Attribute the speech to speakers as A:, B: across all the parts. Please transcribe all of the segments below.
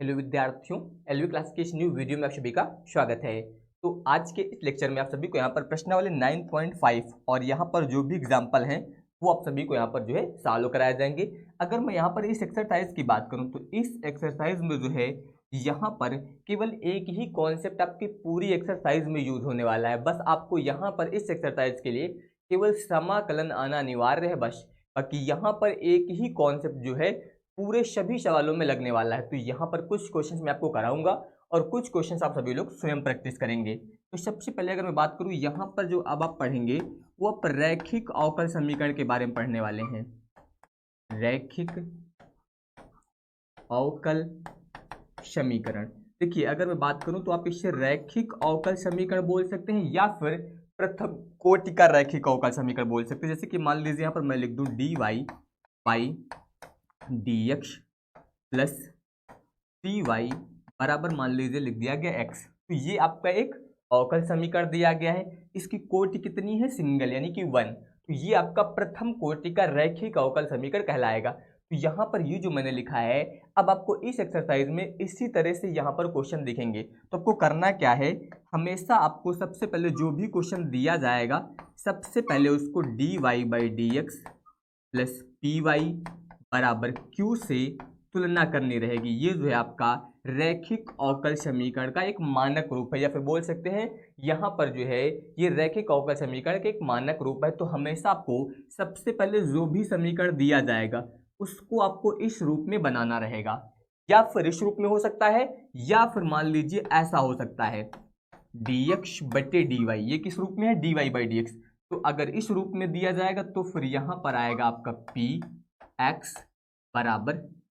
A: Hello विद्यार्थियों, LV class के इस न्यू वीडियो में आप सभी का स्वागत है। तो आज के इस लेक्चर में आप सभी को यहाँ पर प्रश्नावली 9.5 और यहाँ पर जो भी एग्जाम्पल हैं वो आप सभी को यहाँ पर जो है सॉल्व कराए जाएंगे। अगर मैं यहाँ पर इस एक्सरसाइज की बात करूँ तो इस एक्सरसाइज में जो है यहाँ पर केवल एक ही कॉन्सेप्ट आपकी पूरी एक्सरसाइज में यूज होने वाला है। बस आपको यहाँ पर इस एक्सरसाइज के लिए केवल समाकलन आना अनिवार्य है बस। बाकी यहाँ पर एक ही कॉन्सेप्ट जो है पूरे सभी सवालों में लगने वाला है। तो यहाँ पर कुछ क्वेश्चंस मैं आपको कराऊंगा और कुछ क्वेश्चंस आप सभी लोग स्वयं प्रैक्टिस करेंगे। तो सबसे पहले अगर मैं बात करूँ यहाँ पर जो अब आप पढ़ेंगे वो आप रैखिक अवकल समीकरण के बारे में पढ़ने वाले हैं। रैखिक अवकल समीकरण, देखिए अगर मैं बात करूं तो आप इसे रैखिक अवकल समीकरण बोल सकते हैं या फिर प्रथम कोटि का रैखिक अवकल समीकरण बोल सकते हैं। जैसे कि मान लीजिए यहाँ पर मैं लिख दूं dy by dx plus cy बराबर मान लीजिए लिख दिया गया x। तो ये आपका एक अवकल समीकरण दिया गया है। इसकी कोटि कितनी है? सिंगल, यानी कि 1। तो ये आपका प्रथम कोटि का रैखिक अवकल समीकरण कहलाएगा। तो यहाँ पर ये जो मैंने लिखा है, अब आपको इस एक्सरसाइज में इसी तरह से यहाँ पर क्वेश्चन दिखेंगे। तो आपको करना क्या है, हमेशा आपको सबसे पहले जो भी क्वेश्चन दिया जाएगा सबसे पहले उसको dy by d x plus p y बराबर क्यू से तुलना करनी रहेगी। ये जो है आपका रैखिक अवकल समीकरण का एक मानक रूप है, या फिर बोल सकते हैं यहाँ पर जो है ये रैखिक अवकल समीकरण का एक मानक रूप है। तो हमेशा आपको सबसे पहले जो भी समीकरण दिया जाएगा उसको आपको इस रूप में बनाना रहेगा, या फिर इस रूप में हो सकता है, या फिर मान लीजिए ऐसा हो सकता है dx बटे dy। ये किस रूप में है? dy by dx। तो अगर इस रूप में दिया जाएगा तो फिर यहाँ पर आएगा आपका p x बराबर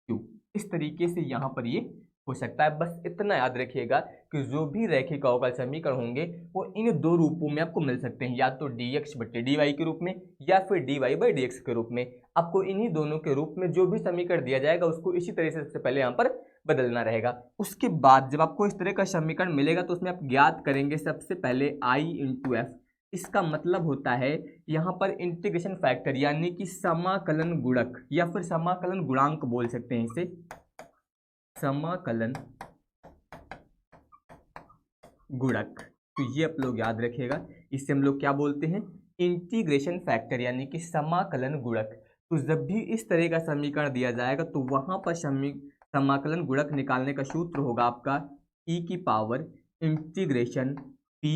A: q। इस तरीके से यहाँ पर ये हो सकता है। बस इतना याद रखिएगा कि जो भी रैखिक अवकल समीकरण होंगे वो इन दो रूपों में आपको मिल सकते हैं, या तो dx बटे dy के रूप में या फिर dy बाई dx के रूप में। आपको इन्हीं दोनों के रूप में जो भी समीकरण दिया जाएगा उसको इसी तरह से सबसे पहले यहाँ पर बदलना रहेगा। उसके बाद जब आपको इस तरह का समीकरण मिलेगा तो उसमें आप ज्ञात करेंगे सबसे पहले i इंटू एफ। इसका मतलब होता है यहाँ पर इंटीग्रेशन फैक्टर, यानी कि समाकलन गुणक या फिर समाकलन गुणांक बोल सकते हैं इसे, समाकलन गुणक। तो ये आप लोग याद रखिएगा, इससे हम लोग क्या बोलते हैं? इंटीग्रेशन फैक्टर, यानी कि समाकलन गुणक। तो जब भी इस तरह का समीकरण दिया जाएगा तो वहां पर समाकलन गुणक निकालने का सूत्र होगा आपका e की पावर इंटीग्रेशन p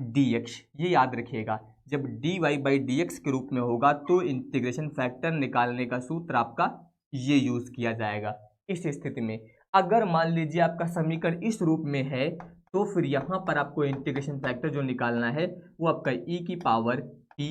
A: dx। ये याद रखिएगा, जब dy बाई dx के रूप में होगा तो इंटीग्रेशन फैक्टर निकालने का सूत्र आपका ये यूज किया जाएगा। इस स्थिति में अगर मान लीजिए आपका समीकरण इस रूप में है तो फिर यहाँ पर आपको इंटीग्रेशन फैक्टर जो निकालना है वो आपका e की पावर p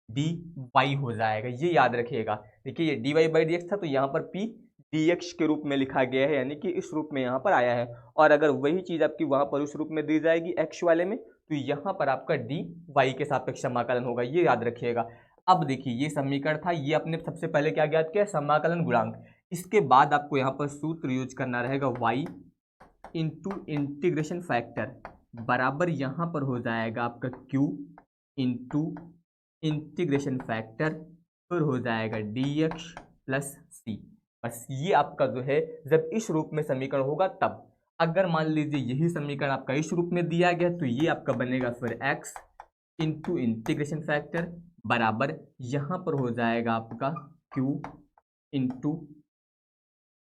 A: dy हो जाएगा। ये याद रखिएगा। देखिए ये dy बाई dx था तो यहाँ पर p dx के रूप में लिखा गया है, यानी कि इस रूप में यहाँ पर आया है। और अगर वही चीज़ आपकी वहाँ पर उस रूप में दी जाएगी x वाले में तो यहाँ पर आपका dy के सापेक्ष समाकलन होगा। ये याद रखिएगा। अब देखिए ये समीकरण था, ये आपने सबसे पहले क्या ज्ञात किया? समाकलन गुणांक। इसके बाद आपको यहाँ पर सूत्र यूज करना रहेगा y इंटू इंटीग्रेशन फैक्टर बराबर यहाँ पर हो जाएगा आपका q इंटू इंटीग्रेशन फैक्टर, फिर हो जाएगा dx प्लस c। बस ये आपका जो है जब इस रूप में समीकरण होगा तब। अगर मान लीजिए यही समीकरण आपका इस रूप में दिया गया तो ये आपका बनेगा फिर x इंटू इंटीग्रेशन फैक्टर बराबर यहाँ पर हो जाएगा आपका q इंटू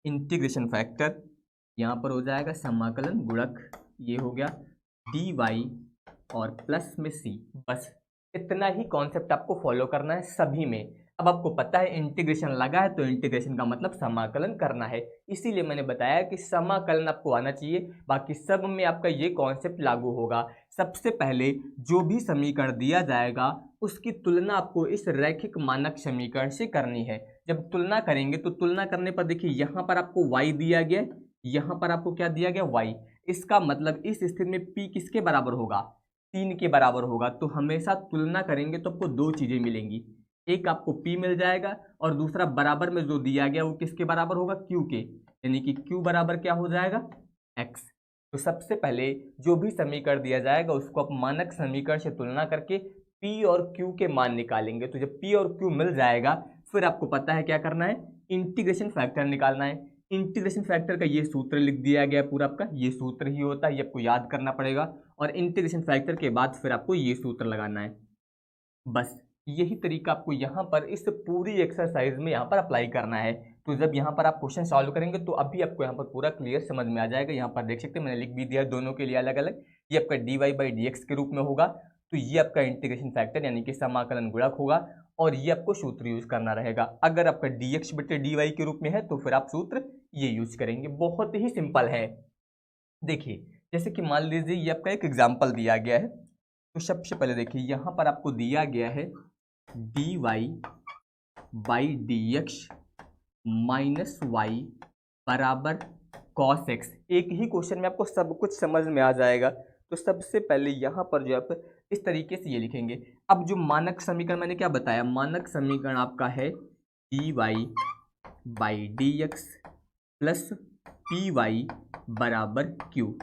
A: इंटीग्रेशन फैक्टर, यहाँ पर हो जाएगा समाकलन गुणक, ये हो गया dy और प्लस में c। बस इतना ही कॉन्सेप्ट आपको फॉलो करना है सभी में। अब आपको पता है इंटीग्रेशन लगा है तो इंटीग्रेशन का मतलब समाकलन करना है, इसीलिए मैंने बताया कि समाकलन आपको आना चाहिए। बाकी सब में आपका ये कॉन्सेप्ट लागू होगा। सबसे पहले जो भी समीकरण दिया जाएगा उसकी तुलना आपको इस रैखिक मानक समीकरण से करनी है। जब तुलना करेंगे तो तुलना करने पर देखिए यहाँ पर आपको y दिया गया, यहाँ पर आपको क्या दिया गया? y। इसका मतलब इस स्थिति में p किसके बराबर होगा? 3 के बराबर होगा। तो हमेशा तुलना करेंगे तो आपको दो चीजें मिलेंगी, एक आपको p मिल जाएगा और दूसरा बराबर में जो दिया गया वो किसके बराबर होगा? q के, यानी कि q बराबर क्या हो जाएगा? x। तो सबसे पहले जो भी समीकरण दिया जाएगा उसको आप मानक समीकरण से तुलना करके p और q के मान निकालेंगे। तो जब p और q मिल जाएगा फिर आपको पता है क्या करना है? इंटीग्रेशन फैक्टर निकालना है। इंटीग्रेशन फैक्टर का ये सूत्र लिख दिया गया पूरा, आपका ये सूत्र ही होता है, ये आपको याद करना पड़ेगा। और इंटीग्रेशन फैक्टर के बाद फिर आपको ये सूत्र लगाना है। बस यही तरीका आपको यहाँ पर इस पूरी एक्सरसाइज में यहाँ पर अप्लाई करना है। तो जब यहाँ पर आप क्वेश्चन सॉल्व करेंगे तो अभी आपको यहाँ पर पूरा क्लियर समझ में आ जाएगा। यहाँ पर देख सकते हैं मैंने लिख भी दिया दोनों के लिए अलग अलग। ये आपका dy/dx के रूप में होगा, तो ये आपका इंटीग्रेशन फैक्टर यानी कि समाकलन गुणक होगा, और ये आपको सूत्र यूज करना रहेगा। अगर आपका dx/dy के रूप में है तो फिर आप सूत्र ये यूज करेंगे। बहुत ही सिंपल है। देखिए जैसे कि मान लीजिए ये आपका एक एग्जाम्पल दिया गया है, तो सबसे पहले देखिए यहाँ पर आपको दिया गया है dy/dx माइनस वाई बराबर cos x। एक ही क्वेश्चन में आपको सब कुछ समझ में आ जाएगा। तो सबसे पहले यहाँ पर जो आप इस तरीके से ये लिखेंगे। अब जो मानक समीकरण मैंने क्या बताया, मानक समीकरण आपका है dy/dx प्लस पी वाई बराबर क्यू।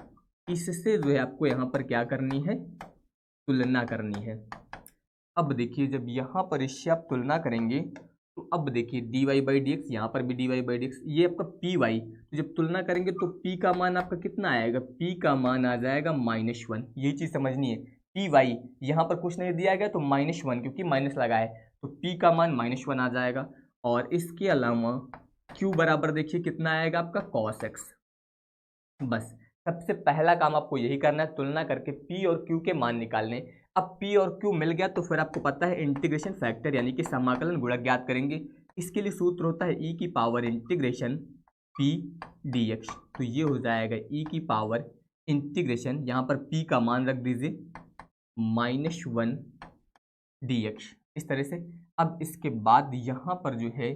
A: इससे जो है आपको यहाँ पर क्या करनी है, तुलना करनी है। अब देखिए जब यहाँ पर इससे आप तुलना करेंगे तो अब देखिए dy/dx, यहाँ पर भी dy/dx, ये आपका पी वाई, तो जब तुलना करेंगे तो p का मान आपका कितना आएगा, p का मान आ जाएगा -1। यही चीज़ समझनी है। पी वाई यहाँ पर कुछ नहीं दिया गया तो -1, क्योंकि माइनस लगा है तो p का मान -1 आ जाएगा। और इसके अलावा q बराबर देखिए कितना आएगा आपका cos x। बस सबसे पहला काम आपको यही करना है, तुलना करके p और q के मान निकालने। अब p और q मिल गया तो फिर आपको पता है इंटीग्रेशन फैक्टर यानी कि समाकलन गुणक ज्ञात करेंगे। इसके लिए सूत्र होता है e की पावर इंटीग्रेशन p dx। तो ये हो जाएगा e की पावर इंटीग्रेशन, यहाँ पर p का मान रख दीजिए -1 dx, इस तरह से। अब इसके बाद यहाँ पर जो है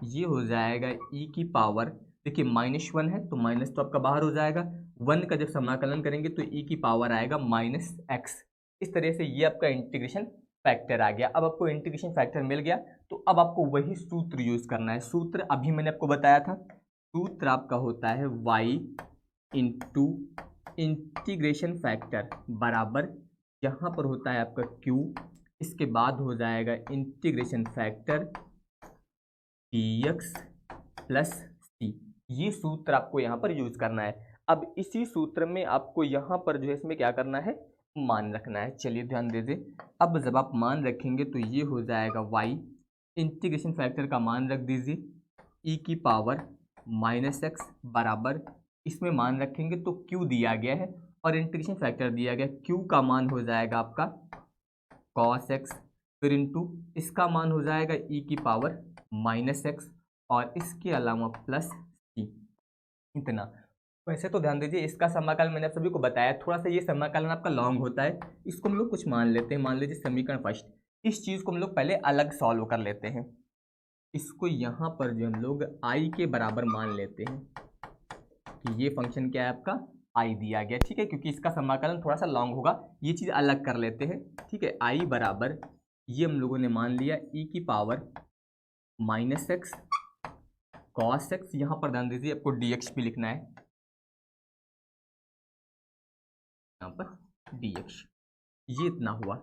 A: ये हो जाएगा e की पावर, देखिए -1 है तो माइनस तो आपका बाहर हो जाएगा, 1 का जब समाकलन करेंगे तो e की पावर आएगा -x। इस तरह से ये आपका इंटीग्रेशन फैक्टर आ गया। अब आपको इंटीग्रेशन फैक्टर मिल गया तो अब आपको वही सूत्र यूज करना है। सूत्र अभी मैंने आपको बताया था, सूत्र आपका होता है y इंटू इंटीग्रेशन फैक्टर बराबर, यहाँ पर होता है आपका q, इसके बाद हो जाएगा integration factor dx plus c। ये सूत्र आपको यहाँ पर यूज करना है। अब इसी सूत्र में आपको यहाँ पर जो है इसमें क्या करना है, मान रखना है। चलिए ध्यान दीजिए। अब जब आप मान रखेंगे तो ये हो जाएगा y, इंटीग्रेशन फैक्टर का मान रख दीजिए e की पावर -x बराबर, इसमें मान रखेंगे तो q दिया गया है और इंटीग्रेशन फैक्टर दिया गया, q का मान हो जाएगा आपका cos x, फिर इंटू इसका मान हो जाएगा e की पावर -x और इसके अलावा प्लस c। इतना। वैसे तो ध्यान दीजिए इसका समाकलन मैंने आप सभी को बताया, थोड़ा सा ये समाकलन आपका लॉन्ग होता है। इसको हम लोग कुछ मान लेते हैं, मान लीजिए समीकरण फर्स्ट, इस चीज़ को हम लोग पहले अलग सॉल्व कर लेते हैं। इसको यहाँ पर जो हम लोग i के बराबर मान लेते हैं कि ये फंक्शन क्या है आपका i दिया गया, ठीक है, क्योंकि इसका समाकलन थोड़ा सा लॉन्ग होगा, ये चीज़ अलग कर लेते हैं, ठीक है। i बराबर ये हम लोगों ने मान लिया e की पावर -x cos x, यहाँ पर ध्यान दीजिए आपको dx भी लिखना है, यहाँ पर dx, ये इतना हुआ।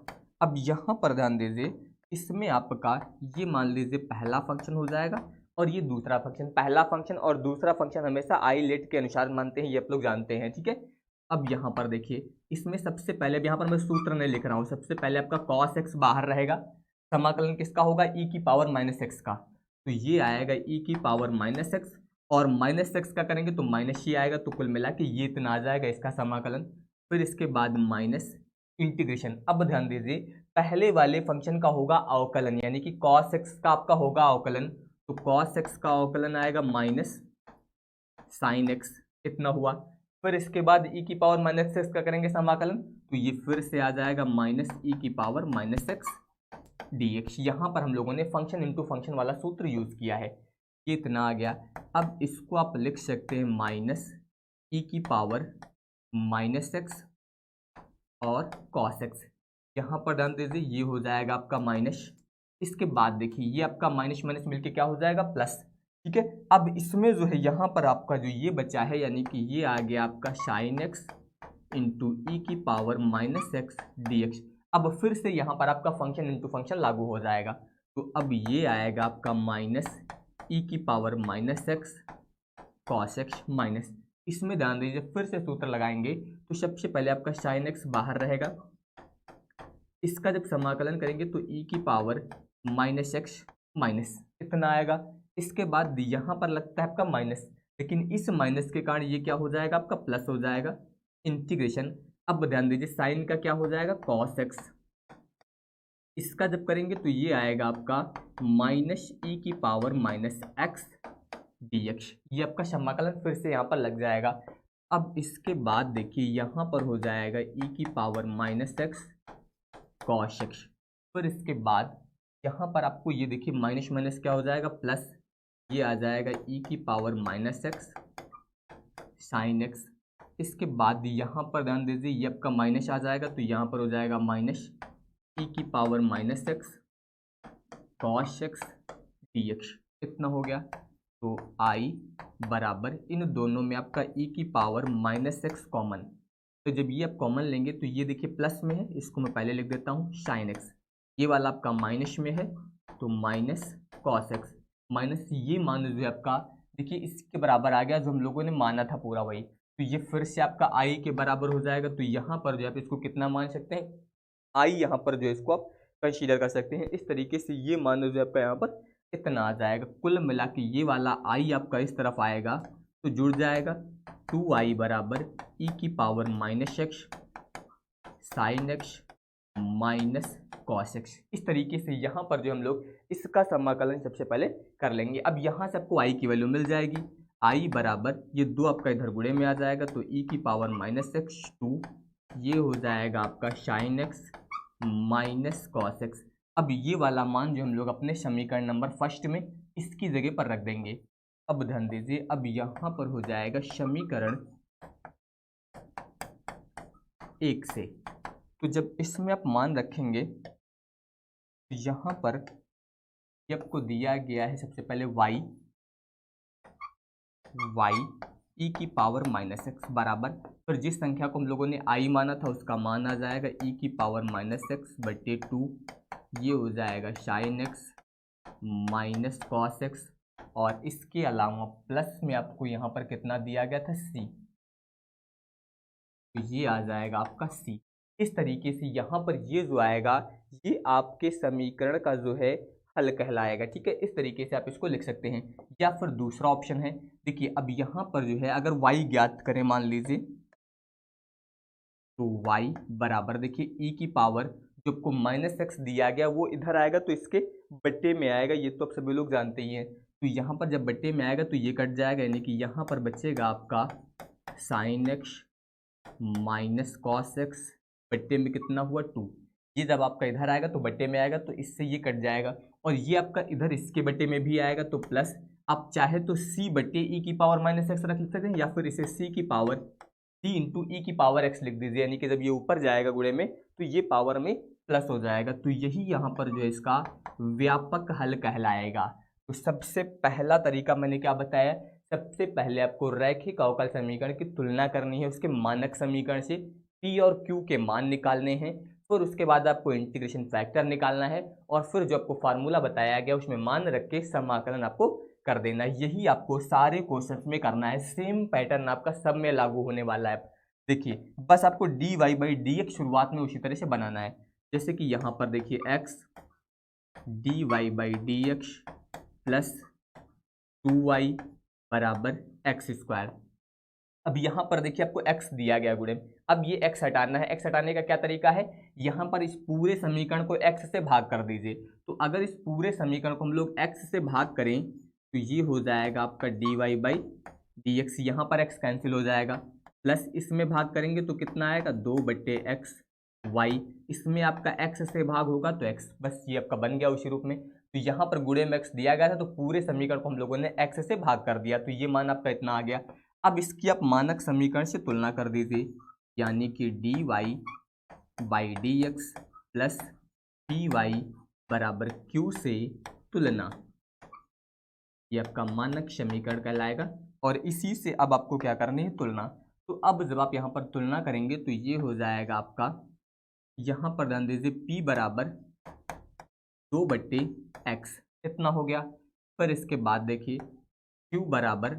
A: अब यहाँ पर ध्यान दीजिए इसमें आपका ये मान लीजिए पहला फंक्शन हो जाएगा और ये दूसरा फंक्शन। पहला फंक्शन और दूसरा फंक्शन हमेशा आई लेट के अनुसार मानते हैं, ये आप लोग जानते हैं, ठीक है। अब यहाँ पर देखिए इसमें सबसे पहले, यहाँ पर मैं सूत्र नहीं लिख रहा हूँ, सबसे पहले आपका cos x बाहर रहेगा, समाकलन किसका होगा, e की पावर -x का, तो ये आएगा e की पावर -x और -x का करेंगे तो माइनस ही आएगा, तो कुल मिला के ये इतना आ जाएगा इसका समाकलन। फिर इसके बाद माइनस इंटीग्रेशन। अब ध्यान दीजिए पहले वाले फंक्शन का होगा अवकलन, यानी कि cos x का आपका होगा अवकलन, तो cos x का अवकलन आएगा माइनस साइन x, इतना हुआ। फिर इसके बाद e की पावर -x का करेंगे समाकलन, तो ये फिर से आ जाएगा -e की पावर -x dx। यहाँ पर हम लोगों ने फंक्शन इंटू फंक्शन वाला सूत्र यूज किया है, ये इतना आ गया। अब इसको आप लिख सकते हैं -e की पावर -x और cos x, यहाँ पर ध्यान दीजिए ये हो जाएगा आपका माइनस, इसके बाद देखिए ये आपका माइनस माइनस मिलके क्या हो जाएगा प्लस, ठीक है। अब इसमें जो है यहाँ पर आपका जो ये बचा है, यानी कि ये आ गया आपका sin x इंटू ई की पावर -x dx। अब फिर से यहाँ पर आपका फंक्शन इंटू फंक्शन लागू हो जाएगा, तो अब ये आएगा आपका -e की power -x cos x minus, इसमें ध्यान दीजिए फिर से सूत्र लगाएंगे तो सबसे पहले आपका साइन एक्स बाहर रहेगा, इसका जब समाकलन करेंगे तो ई की पावर माइनस एक्स माइनस इतना आएगा। इसके बाद यहाँ पर लगता है आपका माइनस, लेकिन इस माइनस के कारण ये क्या हो जाएगा आपका प्लस हो जाएगा, इंटीग्रेशन। अब ध्यान दीजिए साइन का क्या हो जाएगा कॉस एक्स, इसका जब करेंगे तो ये आएगा आपका माइनस ई की power minus x D x, ये आपका समाकलन फिर से यहाँ पर लग जाएगा। अब इसके बाद देखिए यहाँ पर हो जाएगा ई की power minus X cos x, फिर इसके बाद यहाँ पर आपको ये देखिए माइनस माइनस क्या हो जाएगा प्लस, ये आ जाएगा ई की power minus x sine x. इसके बाद यहाँ पर ध्यान दीजिए ये आपका माइनस आ जाएगा तो यहाँ पर हो जाएगा माइनस ई की power minus X cos X D x, इतना हो गया। तो आई बराबर इन दोनों में आपका ई की पावर माइनस एक्स कॉमन, तो जब ये आप कॉमन लेंगे तो ये देखिए प्लस में है, इसको मैं पहले लिख देता हूँ साइन एक्स, ये वाला आपका माइनस में है तो माइनस कॉस एक्स माइनस ये मान जो है आपका देखिए इसके बराबर आ गया जो हम लोगों ने माना था पूरा वही, तो ये फिर से आपका आई के बराबर हो जाएगा। तो यहाँ पर जो है आप इसको कितना मान सकते हैं, आई यहाँ पर जो है इसको आप कंसीडर कर सकते हैं। इस तरीके से ये मान जो है आपका यहाँ पर इतना आ जाएगा, कुल मिला के ये वाला आई आपका इस तरफ आएगा तो जुड़ जाएगा 2i बराबर ई की power minus x sine x minus cos X. इस तरीके से यहाँ पर जो हम लोग इसका समाकलन सबसे पहले कर लेंगे। अब यहाँ से आपको आई की वैल्यू मिल जाएगी, आई बराबर ये दो आपका इधर गुणे में आ जाएगा तो ई की पावर माइनस एक्स 2, ये हो जाएगा आपका sine x minus cos x. अब ये वाला मान जो हम लोग अपने समीकरण नंबर फर्स्ट में इसकी जगह पर रख देंगे। अब ध्यान दीजिए अब यहाँ पर हो जाएगा समीकरण 1 से, तो जब इसमें आप मान रखेंगे तो यहाँ पर ये आपको दिया गया है सबसे पहले y ई की पावर माइनस एक्स बराबर, फिर जिस संख्या को हम लोगों ने i माना था उसका मान आ जाएगा ई की पावर माइनस एक्स बटे 2, ये हो जाएगा sine x minus cos x, और इसके अलावा प्लस में आपको यहाँ पर कितना दिया गया था c, तो ये आ जाएगा आपका c। इस तरीके से यहाँ पर ये जो आएगा ये आपके समीकरण का जो है हल कहलाएगा, ठीक है। इस तरीके से आप इसको लिख सकते हैं। या फिर दूसरा ऑप्शन है, देखिए अब यहाँ पर जो है अगर y ज्ञात करें मान लीजिए तो y बराबर देखिए ई की पावर जो आपको माइनस एक्स दिया गया वो इधर आएगा तो इसके बट्टे में आएगा, ये तो आप सभी लोग जानते ही हैं। तो यहाँ पर जब बट्टे में आएगा तो ये कट जाएगा, यानी कि यहाँ पर बचेगा आपका sine x minus cos x बट्टे में कितना हुआ 2, ये जब आपका इधर आएगा तो बट्टे में आएगा तो इससे ये कट जाएगा, और ये आपका इधर इसके बट्टे में भी आएगा तो प्लस, आप चाहे तो c बट्टे ई की पावर माइनस एक्स रख सकते हैं या फिर इसे c की पावर c इंटू ई की पावर एक्स लिख दीजिए, यानी कि जब ये ऊपर जाएगा गुणे में तो ये पावर में प्लस हो जाएगा। तो यही यहाँ पर जो है इसका व्यापक हल कहलाएगा। तो सबसे पहला तरीका मैंने क्या बताया, सबसे पहले आपको रैखिक अवकल समीकरण की तुलना करनी है उसके मानक समीकरण से, P और Q के मान निकालने हैं, फिर उसके बाद आपको इंटीग्रेशन फैक्टर निकालना है, और फिर जो आपको फार्मूला बताया गया उसमें मान रख के समाकलन आपको कर देना है। यही आपको सारे क्वेश्चंस में करना है, सेम पैटर्न आपका सब में लागू होने वाला है। देखिए बस आपको dy बाई डी एक्स शुरुआत में उसी तरह से बनाना है, जैसे कि यहाँ पर देखिए x dy by d x plus 2y बराबर एक्स स्क्वायर। अब यहाँ पर देखिए आपको x दिया गया गुणे, अब ये x हटाना है। x हटाने का क्या तरीका है, यहाँ पर इस पूरे समीकरण को x से भाग कर दीजिए। तो अगर इस पूरे समीकरण को हम लोग x से भाग करें तो ये हो जाएगा आपका dy बाई डी एक्स, यहाँ पर x कैंसिल हो जाएगा, प्लस इसमें भाग करेंगे तो कितना आएगा 2 बट्टे एक्स वाई, इसमें आपका x से भाग होगा तो x, बस ये आपका बन गया उसी रूप में। तो यहाँ पर गुणे में x दिया गया था तो पूरे समीकरण को हम लोगों ने x से भाग कर दिया, तो ये मान आपका इतना आ गया। अब इसकी आप मानक समीकरण से तुलना कर दीजिए, यानी कि dy by d x plus p y बराबर q से तुलना, ये आपका मानक समीकरण कहलाएगा। और इसी से अब आपको क्या करनी है, तुलना। तो अब जब आप यहाँ पर तुलना करेंगे तो ये हो जाएगा आपका, यहाँ पर ध्यान दीजिए p बराबर 2 बट्टे एक्स, इतना हो गया। फिर इसके बाद देखिए q बराबर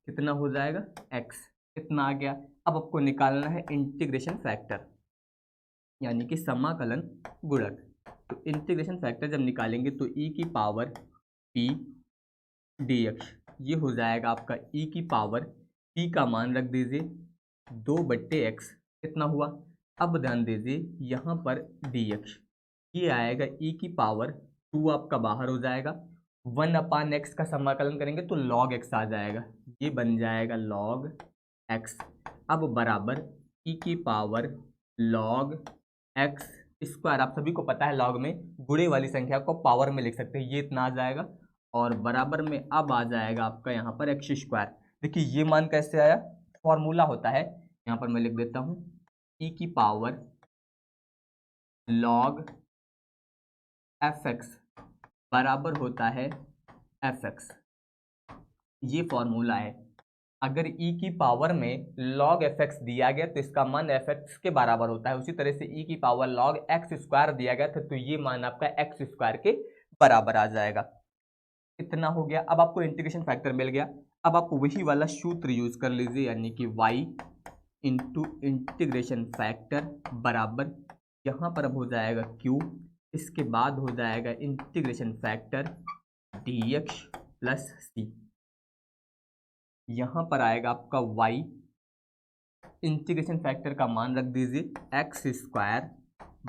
A: कितना हो जाएगा x, कितना आ गया। अब आपको निकालना है इंटीग्रेशन फैक्टर यानी कि समाकलन गुणक। तो इंटीग्रेशन फैक्टर जब निकालेंगे तो e की पावर p dx, ये हो जाएगा आपका e की पावर p का मान रख दीजिए 2/x, कितना हुआ। अब ध्यान दीजिए यहाँ पर dx, ये आएगा e की पावर 2 आपका बाहर हो जाएगा, 1/x का समाकलन करेंगे तो log x आ जाएगा, ये बन जाएगा log x। अब बराबर e की पावर log x स्क्वायर, आप सभी को पता है log में गुणे वाली संख्या को पावर में लिख सकते हैं, ये इतना आ जाएगा। और बराबर में अब आ जाएगा आपका यहाँ पर एक्स स्क्वायर। देखिए ये मान कैसे आया, फॉर्मूला होता है, यहाँ पर मैं लिख देता हूँ e की पावर log fx बराबर होता है fx, ये फॉर्मूला है। अगर e की पावर में log fx दिया गया तो इसका मान fx के बराबर होता है। उसी तरह से e की पावर log x स्क्वायर दिया गया था तो ये मान आपका x स्क्वायर के बराबर आ जाएगा। इतना हो गया। अब आपको इंटीग्रेशन फैक्टर मिल गया। अब आप वही वाला सूत्र यूज कर लीजिए यानी कि y इंटू इंटीग्रेशन फैक्टर बराबर, यहाँ पर अब हो जाएगा q, इसके बाद हो जाएगा integration factor dx plus c, यहाँ पर आएगा आपका y, इंटीग्रेशन फैक्टर का मान रख दीजिए एक्स स्क्वायर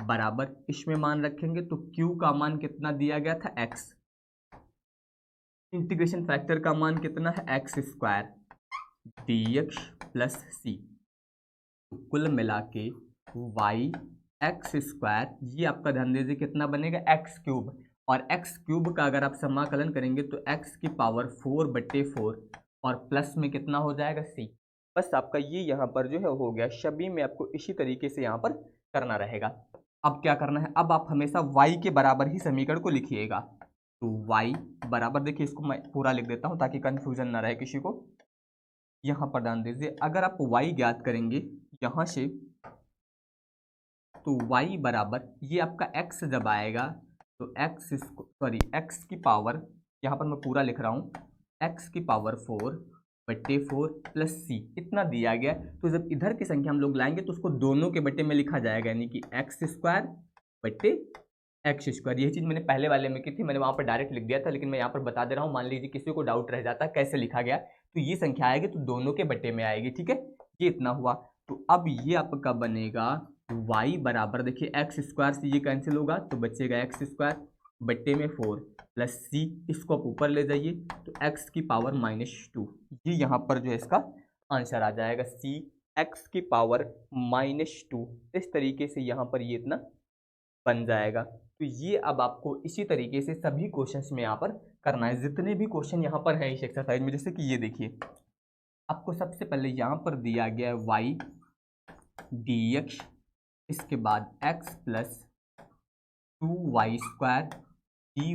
A: बराबर, इसमें मान रखेंगे तो q का मान कितना दिया गया था x, इंटीग्रेशन फैक्टर का मान कितना है x square dx plus c, कुल मिला के y एक्स स्क्वायर, ये आपका ध्यान दीजिए कितना बनेगा एक्स क्यूब, और एक्स क्यूब का अगर आप समाकलन करेंगे तो एक्स की पावर 4/4 और प्लस में कितना हो जाएगा c। बस आपका ये यहाँ पर जो है हो गया। सभी में आपको इसी तरीके से यहाँ पर करना रहेगा। अब क्या करना है, अब आप हमेशा y के बराबर ही समीकरण को लिखिएगा। तो y बराबर, देखिए इसको मैं पूरा लिख देता हूँ ताकि कंफ्यूजन ना रहे किसी को। यहाँ पर ध्यान दीजिए, अगर आप y ज्ञात करेंगे यहाँ से तो y बराबर, ये आपका x जब आएगा तो x की पावर, यहाँ पर मैं पूरा लिख रहा हूँ, x की पावर 4/4 प्लस c इतना दिया गया। तो जब इधर की संख्या हम लोग लाएंगे तो उसको दोनों के बट्टे में लिखा जाएगा यानी कि x स्क्वायर बट्टे एक्स स्क्वायर। यही चीज़ मैंने पहले वाले में की थी, मैंने वहाँ पर डायरेक्ट लिख दिया था, लेकिन मैं यहाँ पर बता दे रहा हूँ, मान लीजिए किसी को डाउट रह जाता कैसे लिखा गया, तो ये संख्या आएगी तो दोनों के बट्टे में आएगी। ठीक है, ये इतना हुआ। तो अब ये आपका बनेगा y बराबर, देखिए एक्स स्क्वायर से ये कैंसिल होगा तो बचेगा एक्स स्क्वायर बट्टे में 4 प्लस c, इसको आप ऊपर ले जाइए तो x की पावर -2, ये यहाँ पर जो है इसका आंसर आ जाएगा c x की पावर -2। इस तरीके से यहाँ पर ये इतना बन जाएगा। तो ये अब आपको इसी तरीके से सभी क्वेश्चंस में यहाँ पर करना है, जितने भी क्वेश्चन यहाँ पर है इस एक्सरसाइज में। जैसे कि ये देखिए, आपको सबसे पहले यहाँ पर दिया गया है y dx, इसके बाद x plus 2y square dy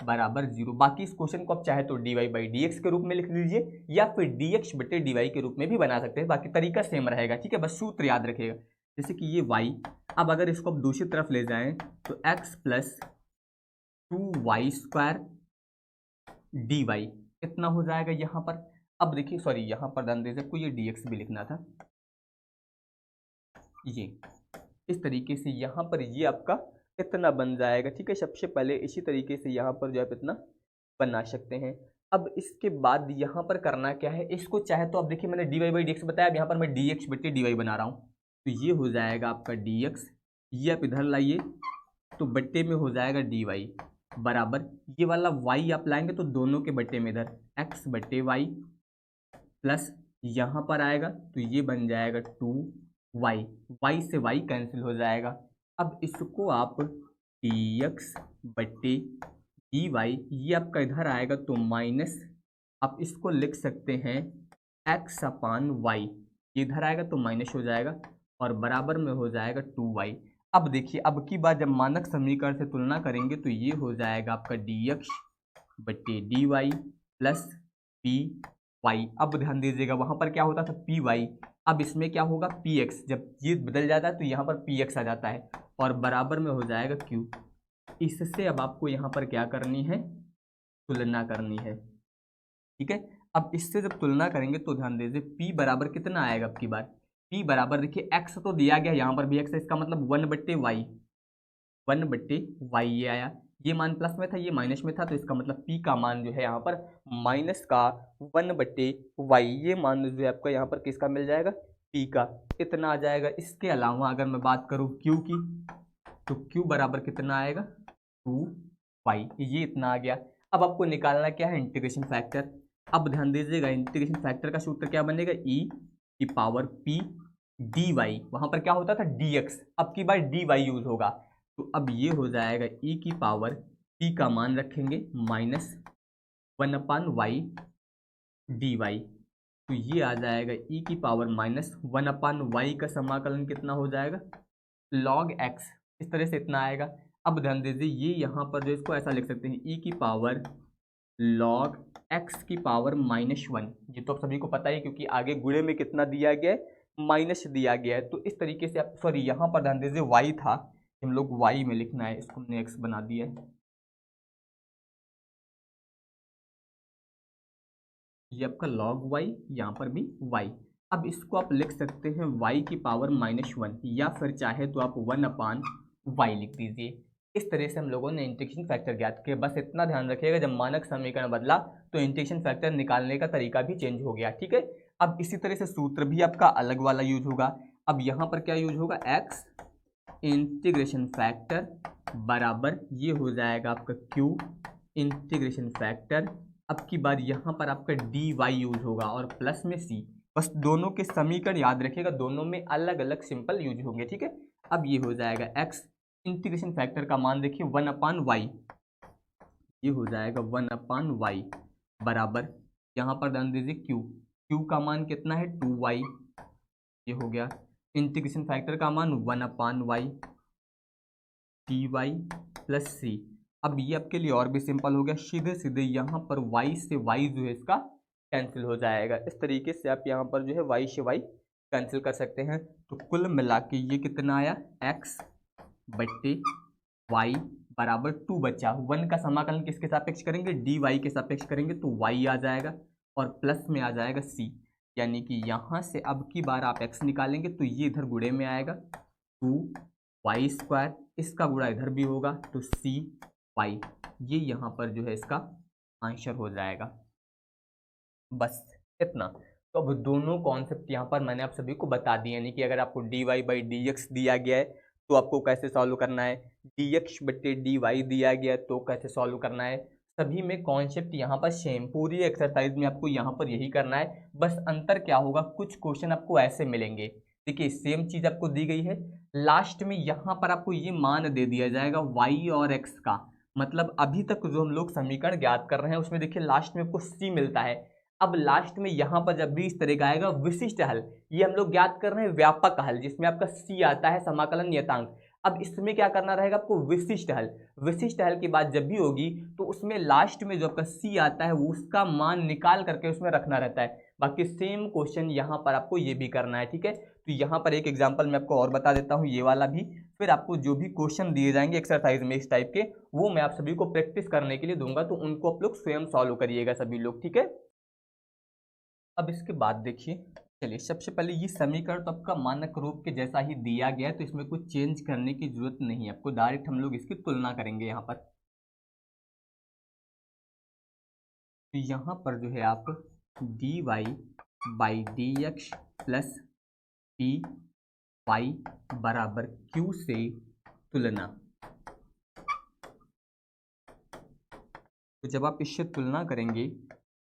A: बराबर 0। बाकी इस क्वेश्चन को आप चाहे तो dy/dx के रूप में लिख लीजिए या फिर dx/dy के रूप में भी बना सकते हैं, बाकी तरीका सेम रहेगा। ठीक है, बस सूत्र याद रखिएगा। जैसे कि ये y, अब अगर इसको आप दूसरी तरफ ले जाएं तो x plus 2y square dy कितना हो जाएगा यहाँ पर। अब देखिए, सॉरी यहाँ पर ध्यान दीजिए, आपको ये dx भी लिखना था। ये इस तरीके से यहाँ पर ये आपका इतना बन जाएगा। ठीक है, सबसे पहले इसी तरीके से यहाँ पर जो है इतना बना सकते हैं। अब इसके बाद यहाँ पर करना क्या है, इसको चाहे तो आप देखिए मैंने dy/dx बताया, अब यहाँ पर मैं dx/dy बना रहा हूँ तो ये हो जाएगा आपका dx, ये आप इधर लाइए तो बट्टे में हो जाएगा dy बराबर, ये वाला y आप लाएंगे तो दोनों के बट्टे में इधर x/y प्लस यहाँ पर आएगा तो ये बन जाएगा 2y, y से y कैंसिल हो जाएगा। अब इसको आप dx/dy, ये आपका इधर आएगा तो माइनस, आप इसको लिख सकते हैं x/y, ये इधर आएगा तो माइनस हो जाएगा और बराबर में हो जाएगा 2y। अब देखिए, अब की बार जब मानक समीकरण से तुलना करेंगे तो ये हो जाएगा आपका dx/dy प्लस py। अब ध्यान दीजिएगा, वहाँ पर क्या होता था py, अब इसमें क्या होगा px, जब ये बदल जाता है तो यहाँ पर px आ जाता है और बराबर में हो जाएगा q। इससे अब आपको यहाँ पर क्या करनी है, तुलना करनी है। ठीक है, अब इससे जब तुलना करेंगे तो ध्यान दीजिए p बराबर कितना आएगा अब की बार, p बराबर देखिए x तो दिया गया, यहाँ पर भी x है, इसका मतलब 1/y, 1/y ये आया, ये मान प्लस में था ये माइनस में था, तो इसका मतलब p का मान जो है यहाँ पर माइनस का 1/y, ये मान जो है आपका यहाँ पर किसका मिल जाएगा, p का, इतना आ जाएगा। इसके अलावा अगर मैं बात करूँ q की, तो q बराबर कितना आएगा 2y, ये इतना आ गया। अब आपको निकालना क्या है, इंटीग्रेशन फैक्टर। अब ध्यान दीजिएगा इंटीग्रेशन फैक्टर का सूत्र क्या बनेगा, e की पावर p dy, वहां पर क्या होता था dx, अब की बार dy यूज होगा, तो अब ये हो जाएगा e की पावर p का मान रखेंगे -1/y dy, तो ये आ जाएगा e की पावर -1/y का समाकलन कितना हो जाएगा log x, इस तरह से इतना आएगा। अब ध्यान दीजिए ये यहाँ पर जो इसको ऐसा लिख सकते हैं e की पावर log x की पावर -1, ये तो आप सभी को पता है क्योंकि आगे गुणे में कितना दिया गया है, माइनस दिया गया है। तो इस तरीके से आप, सॉरी यहाँ पर ध्यान दीजिए y था, हम लोग y में लिखना है, इसको हमने x बना दिया है, ये आपका log y, यहाँ पर भी y। अब इसको आप लिख सकते हैं y की पावर -1, या फिर चाहे तो आप 1/y लिख दीजिए। इस तरह से हम लोगों ने इंटीग्रेशन फैक्टर ज्ञात किया। बस इतना ध्यान रखिएगा जब मानक समीकरण बदला तो इंटीग्रेशन फैक्टर निकालने का तरीका भी चेंज हो गया, ठीक है। अब इसी तरह से सूत्र भी आपका अलग वाला यूज होगा। अब यहाँ पर क्या यूज होगा, x इंटीग्रेशन फैक्टर बराबर ये हो जाएगा आपका q इंटीग्रेशन फैक्टर, अब की बार यहाँ पर आपका dy यूज होगा और प्लस में c। बस दोनों के समीकरण याद रखिएगा, दोनों में अलग अलग सिंपल यूज होंगे, ठीक है। अब ये हो जाएगा x इंटीग्रेशन फैक्टर का मान देखिए 1/y, ये हो जाएगा 1/y बराबर, यहाँ पर ध्यान दीजिए q का मान कितना है 2y, ये हो गया। इंटीग्रेशन फैक्टर का मान 1/y dy प्लस c। अब ये आपके लिए और भी सिंपल हो गया, सीधे सीधे यहाँ पर y से y जो है इसका कैंसिल हो जाएगा। इस तरीके से आप यहाँ पर जो है y से y कैंसिल कर सकते हैं। तो कुल मिला के ये कितना आया, x बट्टे y बराबर 2 बचा, 1 का समाकलन किसके सापेक्ष करेंगे, dy के सापेक्ष करेंगे, तो y आ जाएगा और प्लस में आ जाएगा c, यानी कि यहाँ से अब की बार आप x निकालेंगे तो ये इधर गुणे में आएगा 2y², इसका गुणा इधर भी होगा तो cy, ये यहाँ पर जो है इसका आंसर हो जाएगा। बस इतना। तो अब दोनों कॉन्सेप्ट यहाँ पर मैंने आप सभी को बता दिए, यानी कि अगर आपको dy/dx दिया गया है तो आपको कैसे सॉल्व करना है, dx/dy दिया गया है तो कैसे सॉल्व करना है। सभी में कॉन्सेप्ट यहाँ पर सेम, पूरी एक्सरसाइज में आपको यहाँ पर यही करना है। बस अंतर क्या होगा, कुछ क्वेश्चन आपको ऐसे मिलेंगे, देखिए सेम चीज आपको दी गई है, लास्ट में यहाँ पर आपको ये मान दे दिया जाएगा y और x का, मतलब अभी तक जो हम लोग समीकरण ज्ञात कर रहे हैं उसमें देखिए लास्ट में आपको c मिलता है। अब लास्ट में यहाँ पर जब भी इस तरह का आएगा विशिष्ट हल, ये हम लोग ज्ञात कर रहे हैं व्यापक हल जिसमें आपका c आता है समाकलन नियतांक। अब इसमें क्या करना रहेगा आपको, विशिष्ट हल। विशिष्ट हल की बात जब भी होगी तो उसमें लास्ट में जो आपका c आता है वो उसका मान निकाल करके उसमें रखना रहता है। बाकी सेम क्वेश्चन यहाँ पर आपको ये भी करना है, ठीक है। तो यहाँ पर एक एग्जांपल मैं आपको और बता देता हूँ, ये वाला भी, फिर आपको जो भी क्वेश्चन दिए जाएंगे एक्सरसाइज में इस टाइप के, वो मैं आप सभी को प्रैक्टिस करने के लिए दूंगा, तो उनको आप लोग स्वयं सॉल्व करिएगा सभी लोग, ठीक है। अब इसके बाद देखिए, चलिए सबसे पहले ये समीकरण तो आपका मानक रूप के जैसा ही दिया गया है, तो इसमें कुछ चेंज करने की जरूरत नहीं है आपको, डायरेक्ट हम लोग इसकी तुलना करेंगे यहाँ पर। तो यहाँ पर जो है आप dy/dx प्लस py बराबर q से तुलना, तो जब आप इससे तुलना करेंगे,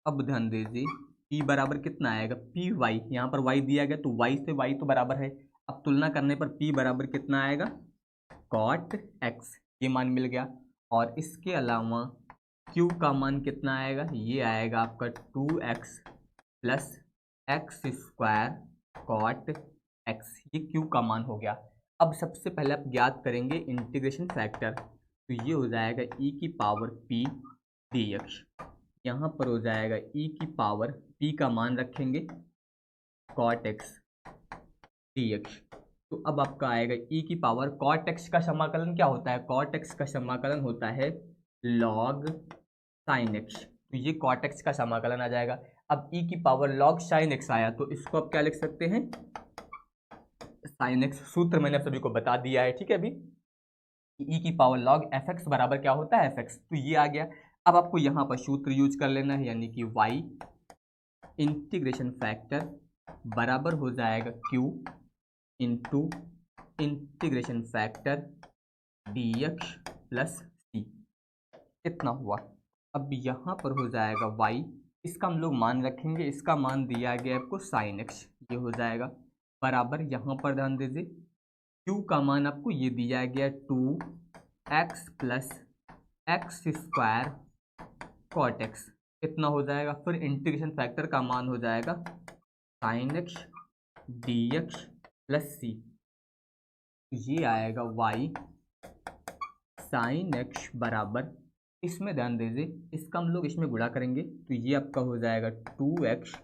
A: अब ध्यान दीजिए p बराबर कितना आएगा, py, यहाँ पर y दिया गया तो y से y तो बराबर है, अब तुलना करने पर p बराबर कितना आएगा, cot x, ये मान मिल गया। और इसके अलावा q का मान कितना आएगा, ये आएगा आपका 2x plus x² cot x, ये q का मान हो गया। अब सबसे पहले आप ज्ञात करेंगे इंटीग्रेशन फैक्टर, तो ये हो जाएगा e की पावर p dx, यहाँ पर हो जाएगा e की पावर p का मान रखेंगे cot x dx, तो अब आपका आएगा e की पावर cot x का समाकलन क्या होता है, cot x का समाकलन होता है log sin x, तो ये cot x का समाकलन आ जाएगा। अब e की पावर log sin x आया, तो इसको आप क्या लिख सकते हैं, sin x। सूत्र मैंने आप सभी को बता दिया है, ठीक है। अभी e की पावर log fx बराबर क्या होता है, fx, तो ये आ गया। अब आपको यहाँ पर सूत्र यूज कर लेना है, यानी कि y इंटीग्रेशन फैक्टर बराबर हो जाएगा q into integration factor dx plus c, इतना हुआ। अब यहाँ पर हो जाएगा y, इसका हम लोग मान रखेंगे, इसका मान दिया गया आपको sin x, ये हो जाएगा बराबर, यहाँ पर ध्यान दीजिए q का मान आपको ये दिया गया 2x plus x square cot x, इतना हो जाएगा। फिर इंटीग्रेशन फैक्टर का मान हो जाएगा sin x dx plus c, ये आएगा y sin x बराबर, इसमें ध्यान दीजिए इसका हम लोग इसमें गुणा करेंगे, तो ये आपका हो जाएगा 2x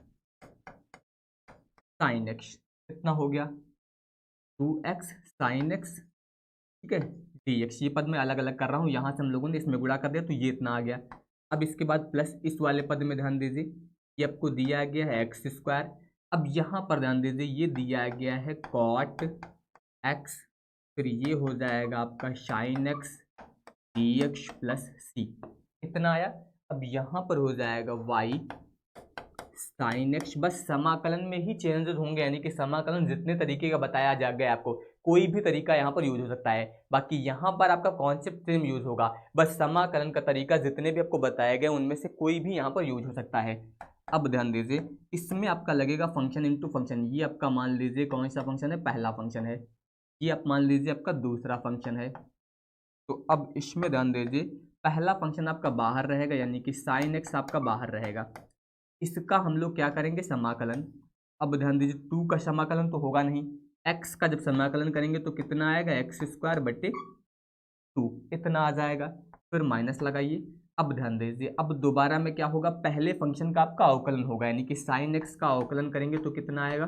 A: sin x, इतना हो गया 2x sin x, ठीक है, dx। ये पद मैं अलग अलग कर रहा हूँ, यहाँ से हम लोगों ने इसमें गुणा कर दिया, तो ये इतना आ गया। अब इसके बाद प्लस इस वाले पद में ध्यान दीजिए, ये आपको दिया गया है एक्स स्क्वायर। अब यहाँ पर ध्यान दीजिए ये दिया गया है कॉट एक्स, फिर ये हो जाएगा आपका साइन एक्स dx प्लस सी, इतना आया। अब यहाँ पर हो जाएगा y साइन एक्स, बस समाकलन में ही चेंजेस होंगे, यानी कि समाकलन जितने तरीके का बताया जा गया आपको, कोई भी तरीका यहाँ पर यूज हो सकता है, बाकी यहाँ पर आपका कॉन्सेप्ट सेम यूज होगा, बस समाकलन का तरीका जितने भी आपको बताए गए उनमें से कोई भी यहाँ पर यूज हो सकता है। अब ध्यान दीजिए इसमें आपका लगेगा फंक्शन इंटू फंक्शन, ये आपका मान लीजिए कौन सा फंक्शन है, पहला फंक्शन है, ये आप मान लीजिए आपका दूसरा फंक्शन है। तो अब इसमें ध्यान दीजिए पहला फंक्शन आपका बाहर रहेगा, यानी कि साइन एक्स आपका बाहर रहेगा, इसका हम लोग क्या करेंगे, समाकलन। अब ध्यान दीजिए 2 का समाकलन तो होगा नहीं, x का जब समाकलन करेंगे तो कितना आएगा, एक्स स्क्वायर बटे 2, इतना आ जाएगा, फिर माइनस लगाइए। अब ध्यान दीजिए अब दोबारा में क्या होगा, पहले फंक्शन का आपका अवकलन होगा, यानी कि साइन एक्स का अवकलन करेंगे तो कितना आएगा,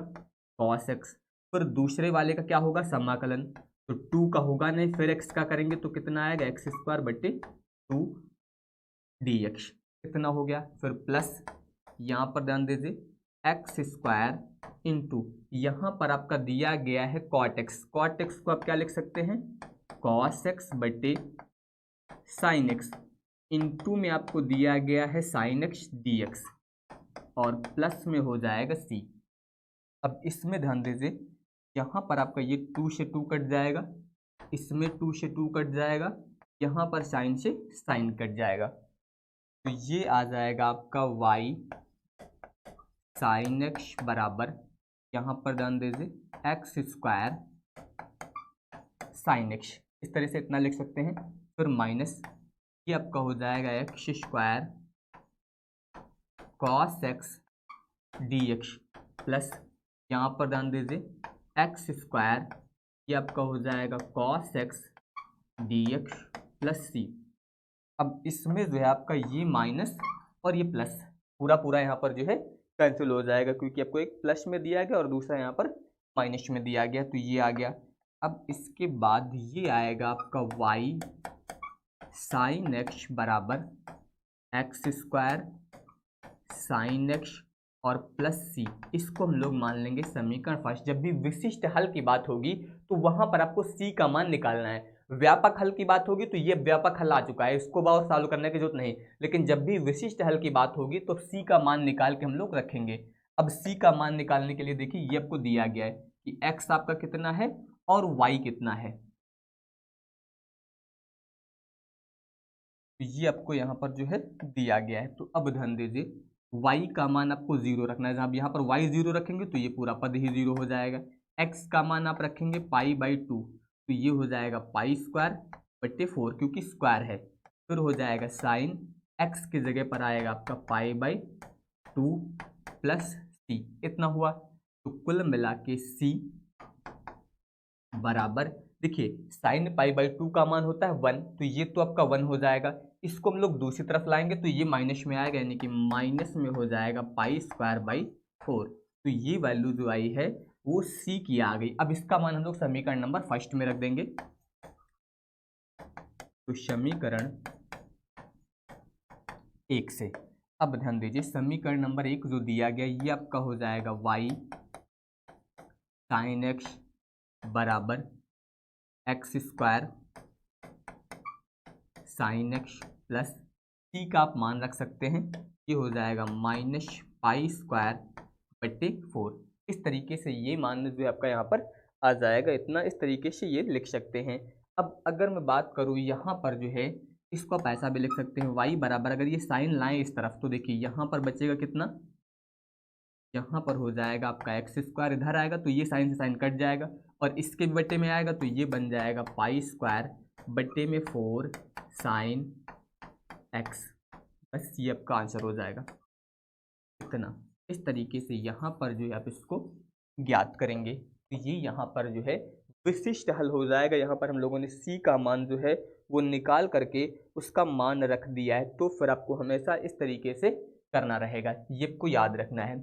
A: कॉस एक्स। फिर दूसरे वाले का क्या होगा, समाकलन, तो 2 का होगा नहीं, फिर x का करेंगे तो कितना आएगा, एक्स स्क्वायर बटे 2 dx, इतना हो गया। फिर प्लस यहाँ पर ध्यान दीजिए एक्स स्क्वायर इंटू यहाँ पर आपका दिया गया है कॉट एक्स, कॉट एक्स को आप क्या लिख सकते हैं, कॉस एक्स बटे साइन एक्स, इंटू में आपको दिया गया है साइन एक्स dx, और प्लस में हो जाएगा c। अब इसमें ध्यान दीजिए यहाँ पर आपका ये 2 से 2 कट जाएगा, इसमें 2 से 2 कट जाएगा, यहाँ पर साइन से साइन कट जाएगा, तो ये आ जाएगा आपका y साइन एक्स बराबर, यहाँ पर ध्यान दीजिए एक्स स्क्वायर साइन एक्स, इस तरह से इतना लिख सकते हैं। फिर माइनस ये आपका हो जाएगा x square cos x dx plus यहाँ पर ध्यान दीजिए एक्स स्क्वायर, ये आपका हो जाएगा cos x dx plus c। अब इसमें जो है आपका ये माइनस और ये प्लस पूरा पूरा यहाँ पर जो है कैंसिल हो जाएगा, क्योंकि आपको एक प्लस में दिया गया और दूसरा यहाँ पर माइनस में दिया गया, तो ये आ गया। अब इसके बाद ये आएगा आपका y साइन एक्स बराबर एक्स स्क्वायर साइन एक्स और प्लस c, इसको हम लोग मान लेंगे समीकरण फर्स्ट। जब भी विशिष्ट हल की बात होगी तो वहां पर आपको c का मान निकालना है, व्यापक हल की बात होगी तो ये व्यापक हल आ चुका है, इसको और सॉल्व करने की जरूरत नहीं, लेकिन जब भी विशिष्ट हल की बात होगी तो c का मान निकाल के हम लोग रखेंगे। अब c का मान निकालने के लिए देखिए ये आपको दिया गया है कि x आपका कितना है और y कितना है, तो ये आपको यहाँ पर जो है दिया गया है। तो अब ध्यान दीजिए y का मान आपको 0 रखना है, जहाँ यहाँ पर y 0 रखेंगे तो ये पूरा पद ही 0 हो जाएगा। x का मान आप रखेंगे π/2, तो ये हो जाएगा पाई स्क्वायर बटे 4, क्योंकि स्क्वायर है। फिर हो जाएगा साइन x की जगह पर आएगा आपका π/2 प्लस c, इतना हुआ। तो कुल मिला के c बराबर, देखिए साइन π/2 का मान होता है 1, तो ये तो आपका 1 हो जाएगा, इसको हम लोग दूसरी तरफ लाएंगे तो ये माइनस में आएगा, यानी कि माइनस में हो जाएगा π²/4, तो ये वैल्यू जो आई है वो c की आ गई। अब इसका मान हम लोग समीकरण नंबर फर्स्ट में रख देंगे, तो समीकरण 1 से अब ध्यान दीजिए, समीकरण नंबर 1 जो दिया गया ये आपका हो जाएगा y साइन एक्स बराबर X square sine X plus C का आप मान रख सकते हैं, ये हो जाएगा माइनस पाई स्क्वायर बट्टे 4। इस तरीके से ये मान जो आपका यहाँ पर आ जाएगा, इतना इस तरीके से ये लिख सकते हैं। अब अगर मैं बात करूँ यहाँ पर जो है, इसको आप ऐसा भी लिख सकते हैं y बराबर, अगर ये साइन लाएँ इस तरफ तो देखिए यहाँ पर बचेगा कितना, यहाँ पर हो जाएगा आपका एक्स स्क्वायर, इधर आएगा तो ये साइन से साइन कट जाएगा और इसके बट्टे में आएगा तो ये बन जाएगा पाई स्क्वायर बट्टे में 4 साइन एक्स। बस ये आपका आंसर हो जाएगा इतना। इस तरीके से यहाँ पर जो है आप इसको ज्ञात करेंगे तो ये यहाँ पर जो है विशिष्ट हल हो जाएगा। यहाँ पर हम लोगों ने c का मान जो है वो निकाल करके उसका मान रख दिया है, तो फिर आपको हमेशा इस तरीके से करना रहेगा, ये आपको याद रखना है।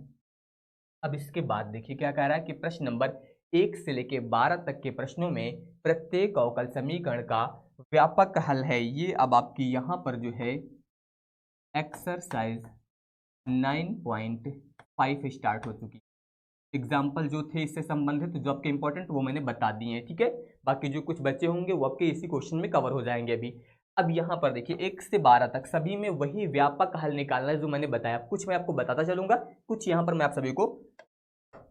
A: अब इसके बाद देखिए क्या कह रहा है कि प्रश्न नंबर 1 से लेके 12 तक के प्रश्नों में प्रत्येक अवकल समीकरण का व्यापक हल है। ये अब आपकी यहाँ पर जो है एक्सरसाइज 9.5 स्टार्ट हो चुकी। एग्जाम्पल जो थे इससे संबंधित जो आपके इंपॉर्टेंट वो मैंने बता दिए हैं, ठीक है। बाकी जो कुछ बचे होंगे वो आपके इसी क्वेश्चन में कवर हो जाएंगे अभी। अब यहाँ पर देखिए 1 से 12 तक सभी में वही व्यापक हल निकालना है जो मैंने बताया। कुछ मैं आपको बताता चलूंगा, कुछ यहाँ पर मैं आप सभी को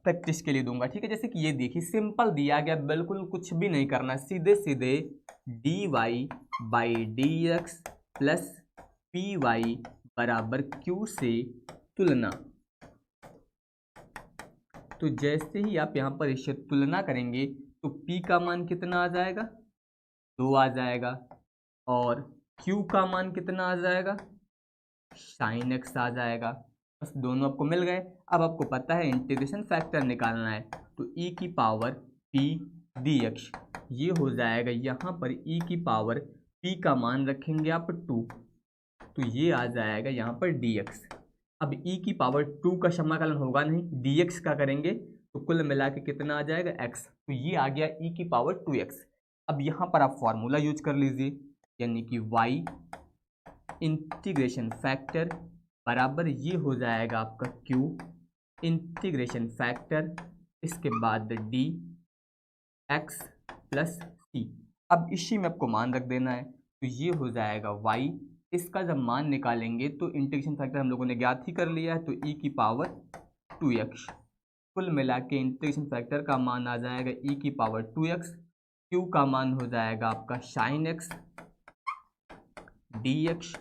A: प्रैक्टिस के लिए दूंगा, ठीक है। जैसे कि ये देखिए सिंपल दिया गया, बिल्कुल कुछ भी नहीं करना, सीधे सीधे dy by d x plus p y बराबर क्यू से तुलना। तो जैसे ही आप यहाँ पर इससे तुलना करेंगे तो p का मान कितना आ जाएगा, 2 आ जाएगा, और q का मान कितना आ जाएगा, साइन x आ जाएगा। बस दोनों आपको मिल गए। अब आपको पता है इंटीग्रेशन फैक्टर निकालना है, तो e की पावर p dx, ये हो जाएगा यहाँ पर e की पावर p का मान रखेंगे आप 2, तो ये आ जाएगा यहाँ पर dx। अब e की पावर 2 का समाकलन होगा नहीं, dx का करेंगे तो कुल मिला के कितना आ जाएगा x, तो ये आ गया e की पावर 2x। अब यहाँ पर आप फॉर्मूला यूज कर लीजिए, यानी कि y इंटीग्रेशन फैक्टर बराबर ये हो जाएगा आपका q इंटीग्रेशन फैक्टर, इसके बाद डी एक्स प्लस सी। अब इसी में आपको मान रख देना है, तो ये हो जाएगा y। इसका जब मान निकालेंगे तो इंटीग्रेशन फैक्टर हम लोगों ने ज्ञात ही कर लिया है, तो e की पावर 2x। कुल मिला के इंटीग्रेशन फैक्टर का मान आ जाएगा e की पावर 2x, q का मान हो जाएगा आपका sign x dx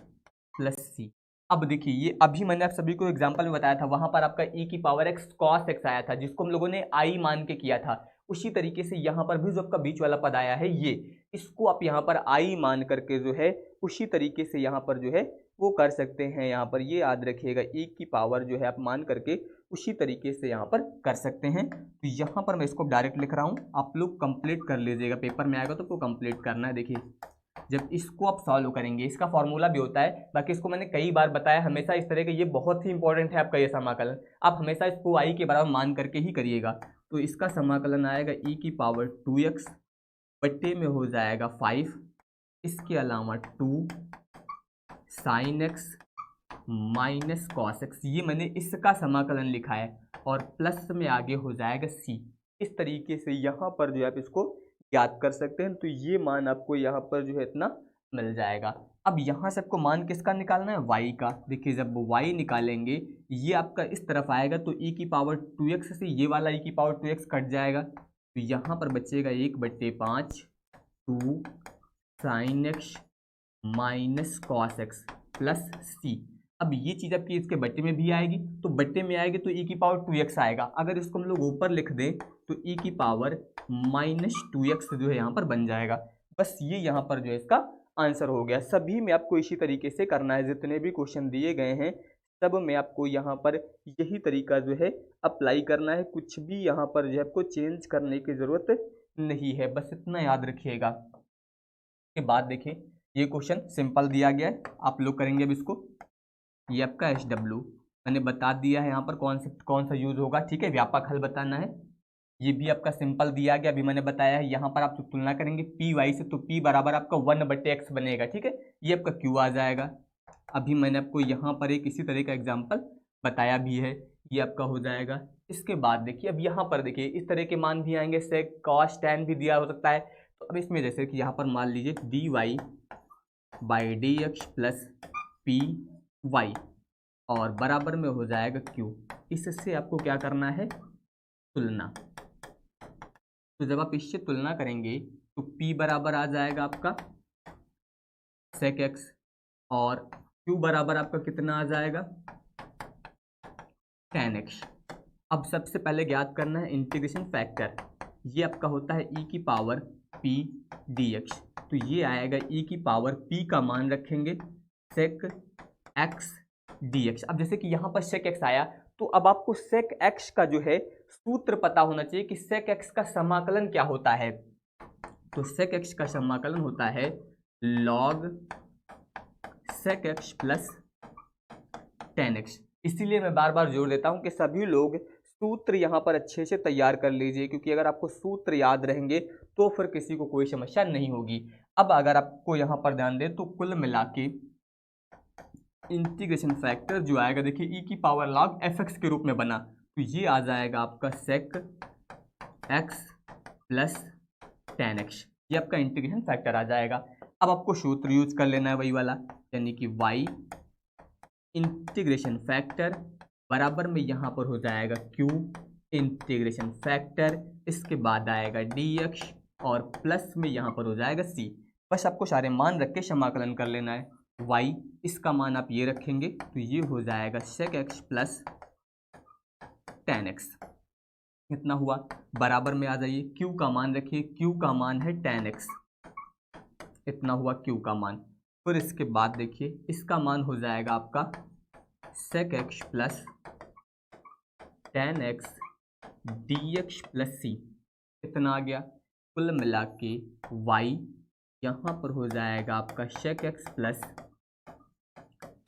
A: plus C. अब देखिए ये अभी मैंने आप सभी को एग्जांपल में बताया था, वहां पर आपका e की पावर x cos x आया था जिसको हम लोगों ने i मान के किया था। उसी तरीके से यहाँ पर भी जो आपका बीच वाला पद आया है ये, इसको आप यहाँ पर i मान करके जो है उसी तरीके से यहाँ पर जो है वो कर सकते हैं। यहाँ पर ये याद रखिएगा e की पावर जो है आप मान करके उसी तरीके से यहाँ पर कर सकते हैं। तो यहाँ पर मैं इसको डायरेक्ट लिख रहा हूँ, आप लोग कंप्लीट कर लीजिएगा, पेपर में आएगा तो आपको कंप्लीट करना है। देखिए जब इसको आप सॉल्व करेंगे, इसका फॉर्मूला भी होता है, बाकी इसको मैंने कई बार बताया, हमेशा इस तरह का ये बहुत ही इंपॉर्टेंट है आपका ये समाकलन। आप हमेशा इसको i के बराबर मान करके ही करिएगा। तो इसका समाकलन आएगा e की पावर 2x बट्टे में हो जाएगा 5, इसके अलावा 2 sine x minus cos x, ये मैंने इसका समाकलन लिखा है, और प्लस में आगे हो जाएगा c। इस तरीके से यहाँ पर जो है आप इसको याद कर सकते हैं। तो ये मान आपको यहाँ पर जो है इतना मिल जाएगा। अब यहाँ से आपको मान किसका निकालना है, y का। देखिए जब y निकालेंगे ये आपका इस तरफ आएगा तो e की पावर 2x से ये वाला e की पावर 2x कट जाएगा, तो यहाँ पर बचेगा 1/5 2 sine x minus cos x plus c। अब ये चीज़ आपकी इसके बट्टे में भी आएगी, तो बट्टे में आएगी तो e की पावर 2x आएगा। अगर इसको हम लोग ऊपर लिख दें तो e की पावर माइनस 2x जो है यहाँ पर बन जाएगा। बस ये यहाँ पर जो है इसका आंसर हो गया। सभी में आपको इसी तरीके से करना है, जितने भी क्वेश्चन दिए गए हैं सब में आपको यहाँ पर यही तरीका जो है अप्लाई करना है। कुछ भी यहाँ पर जो है आपको चेंज करने की ज़रूरत नहीं है, बस इतना याद रखिएगा। के बाद देखिए ये क्वेश्चन सिंपल दिया गया है, आप लोग करेंगे अब इसको। ये आपका SW मैंने बता दिया है यहाँ पर कौन सा यूज होगा, ठीक है। व्यापक हल बताना है, ये भी आपका सिंपल दिया गया, अभी मैंने बताया है। यहाँ पर आप तुलना करेंगे पी वाई से, तो p बराबर आपका 1/x बनेगा, ठीक है। ये आपका q आ जाएगा, अभी मैंने आपको यहाँ पर एक इसी तरह का एग्जाम्पल बताया भी है, ये आपका हो जाएगा। इसके बाद देखिए अब यहाँ पर देखिए इस तरह के मान भी आएंगे, सेक कॉस टैन भी दिया हो सकता है। तो अब इसमें जैसे कि यहाँ पर मान लीजिए d y by d x plus p y और बराबर में हो जाएगा क्यू। इससे आपको क्या करना है, तुलना। तो जब आप इससे तुलना करेंगे तो p बराबर आ जाएगा आपका सेक एक्स और q बराबर आपका कितना आ जाएगा, tan x। अब सबसे पहले ज्ञात करना है इंटीग्रेशन फैक्टर, ये आपका होता है e की पावर p dx। तो ये आएगा e की पावर p का मान रखेंगे sec x dx। अब जैसे कि यहाँ पर sec x आया तो अब आपको sec x का जो है सूत्र पता होना चाहिए कि sec x का समाकलन क्या होता है। तो sec x का समाकलन होता है log sec x plus tan x। इसीलिए मैं बार बार जोर देता हूं कि सभी लोग सूत्र यहाँ पर अच्छे से तैयार कर लीजिए, क्योंकि अगर आपको सूत्र याद रहेंगे तो फिर किसी को कोई समस्या नहीं होगी। अब अगर आपको यहाँ पर ध्यान दें तो कुल मिला के इंटीग्रेशन फैक्टर जो आएगा देखिए e की पावर log fx के रूप में बना, तो ये आ जाएगा आपका sec x plus tan x, ये आपका इंटीग्रेशन फैक्टर आ जाएगा। अब आपको सूत्र यूज कर लेना है वही वाला, यानी कि y इंटीग्रेशन फैक्टर बराबर में यहाँ पर हो जाएगा q इंटीग्रेशन फैक्टर, इसके बाद आएगा dx और प्लस में यहाँ पर हो जाएगा c। बस आपको सारे मान रख के समाकलन कर लेना है। y इसका मान आप ये रखेंगे तो ये हो जाएगा sec x plus tan x। कितना हुआ, बराबर में आ जाइए, q का मान रखिए, q का मान है tan x, इतना हुआ q का मान। फिर इसके बाद देखिए इसका मान हो जाएगा आपका sec x plus tan x dx plus c। कितना आ गया, कुल मिला के y यहाँ पर हो जाएगा आपका sec x plus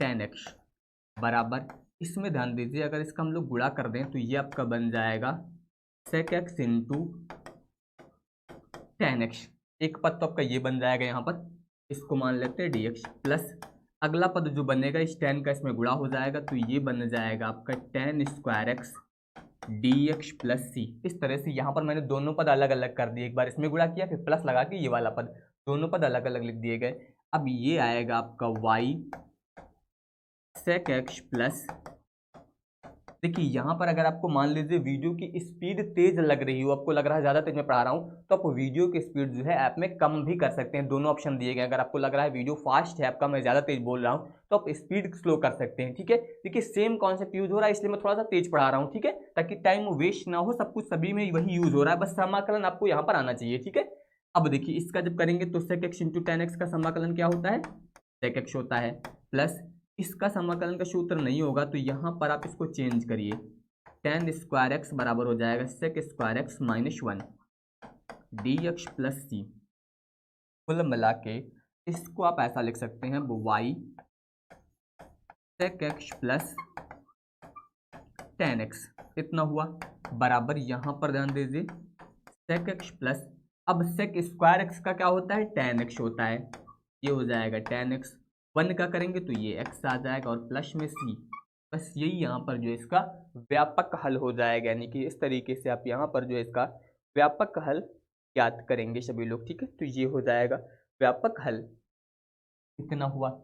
A: tan x बराबर, इसमें ध्यान दीजिए अगर इसका हम लोग गुणा कर दें तो ये आपका बन जाएगा sec x into tan x। एक पद तो आपका ये बन जाएगा, यहाँ पर इसको मान लेते हैं dx प्लस अगला पद जो बनेगा इस tan का इसमें गुणा हो जाएगा, तो ये बन जाएगा आपका tan square x dx plus c। इस तरह से यहाँ पर मैंने दोनों पद अलग अलग कर दिए, एक बार इसमें गुणा किया फिर प्लस लगा के ये वाला पद, दोनों पद अलग अलग लिख दिए गए। अब ये आएगा आपका y sec x प्लस, देखिए यहाँ पर अगर आपको मान लीजिए वीडियो की स्पीड तेज लग रही हो, आपको लग रहा है ज़्यादा तेज मैं पढ़ा रहा हूँ, तो आप वीडियो की स्पीड जो है ऐप में कम भी कर सकते हैं। दोनों ऑप्शन दिए गए, अगर आपको लग रहा है वीडियो फास्ट है आपका, मैं ज़्यादा तेज बोल रहा हूँ, तो आप स्पीड स्लो कर सकते हैं। ठीक है, देखिए सेम कॉन्सेप्ट यूज हो रहा है, इसलिए मैं थोड़ा सा तेज पढ़ा रहा हूँ। ठीक है, ताकि टाइम वेस्ट ना हो, सब कुछ सभी में वही यूज हो रहा है, बस समाकलन आपको यहाँ पर आना चाहिए। ठीक है, अब देखिए इसका जब करेंगे तो sec x into tan x का समाकलन क्या होता है, sec x होता है, प्लस इसका समाकलन का सूत्र नहीं होगा तो यहाँ पर आप इसको चेंज करिए, tan स्क्वायर एक्स बराबर हो जाएगा sec square x minus 1 dx plus c। कुल मिला के इसको आप ऐसा लिख सकते हैं y sec x plus tan x। इतना हुआ, बराबर यहाँ पर ध्यान दीजिए sec x प्लस, अब sec स्क्वायर x का क्या होता है, tan x होता है, ये हो जाएगा tan x, 1 का करेंगे तो ये x आ जाएगा और प्लस में c। बस यही यहाँ पर जो इसका व्यापक हल हो जाएगा, यानी कि इस तरीके से आप यहाँ पर जो इसका व्यापक हल याद करेंगे सभी लोग। ठीक है, तो ये हो जाएगा व्यापक हल। इतना हुआ,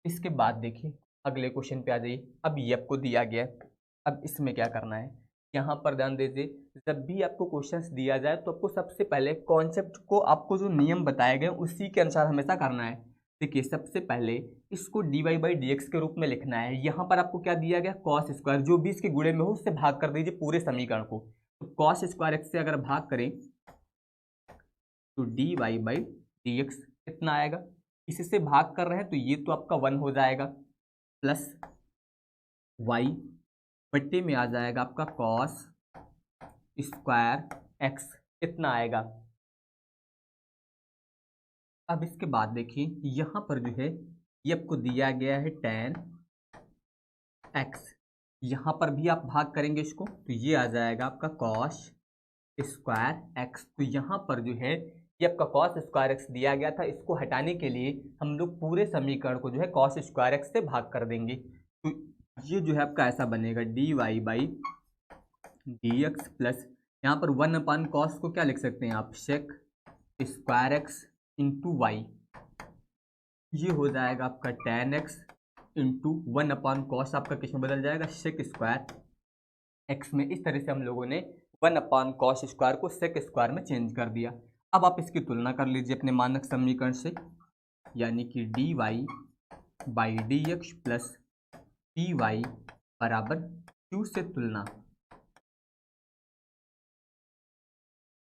A: इसके बाद देखिए अगले क्वेश्चन पे आ जाइए। अब ये आपको दिया गया, अब इसमें क्या करना है, यहाँ पर ध्यान दीजिए, जब भी आपको क्वेश्चंस दिया जाए तो आपको सबसे पहले कॉन्सेप्ट को, आपको जो नियम बताए गए उसी के अनुसार हमेशा करना है। देखिए सबसे पहले इसको dy बाई डी के रूप में लिखना है। यहाँ पर आपको क्या दिया गया, कॉस स्क्वायर, जो भी इसके गुणे में हो उससे भाग कर दीजिए पूरे समीकरण को। तो कॉस स्क्वायर एक्स से अगर भाग करें तो dy बाई डी कितना आएगा, इससे भाग कर रहे हैं तो ये तो आपका 1 हो जाएगा, प्लस y बट्टे में आ जाएगा आपका कॉस स्क्वायर एक्स, कितना आएगा। अब इसके बाद देखिए यहाँ पर जो है ये आपको दिया गया है tan x, यहाँ पर भी आप भाग करेंगे इसको तो ये आ जाएगा आपका cos स्क्वायर x। तो यहाँ पर जो है ये आपका cos स्क्वायर एक्स दिया गया था, इसको हटाने के लिए हम लोग पूरे समीकरण को जो है cos स्क्वायर एक्स से भाग कर देंगे। तो ये जो है आपका ऐसा बनेगा dy by d x plus यहाँ पर 1/cos को क्या लिख सकते हैं आप, sec square x into y. ये हो जाएगा आपका tan x इंटू 1/cos, आपका किस में बदल जाएगा, सेक स्क्वायर एक्स में। इस तरह से हम लोगों ने 1/cos स्क्वायर को सेक स्क्वायर में चेंज कर दिया। अब आप इसकी तुलना कर लीजिए अपने मानक समीकरण से, यानी कि dy by d x plus p y बराबर q से तुलना।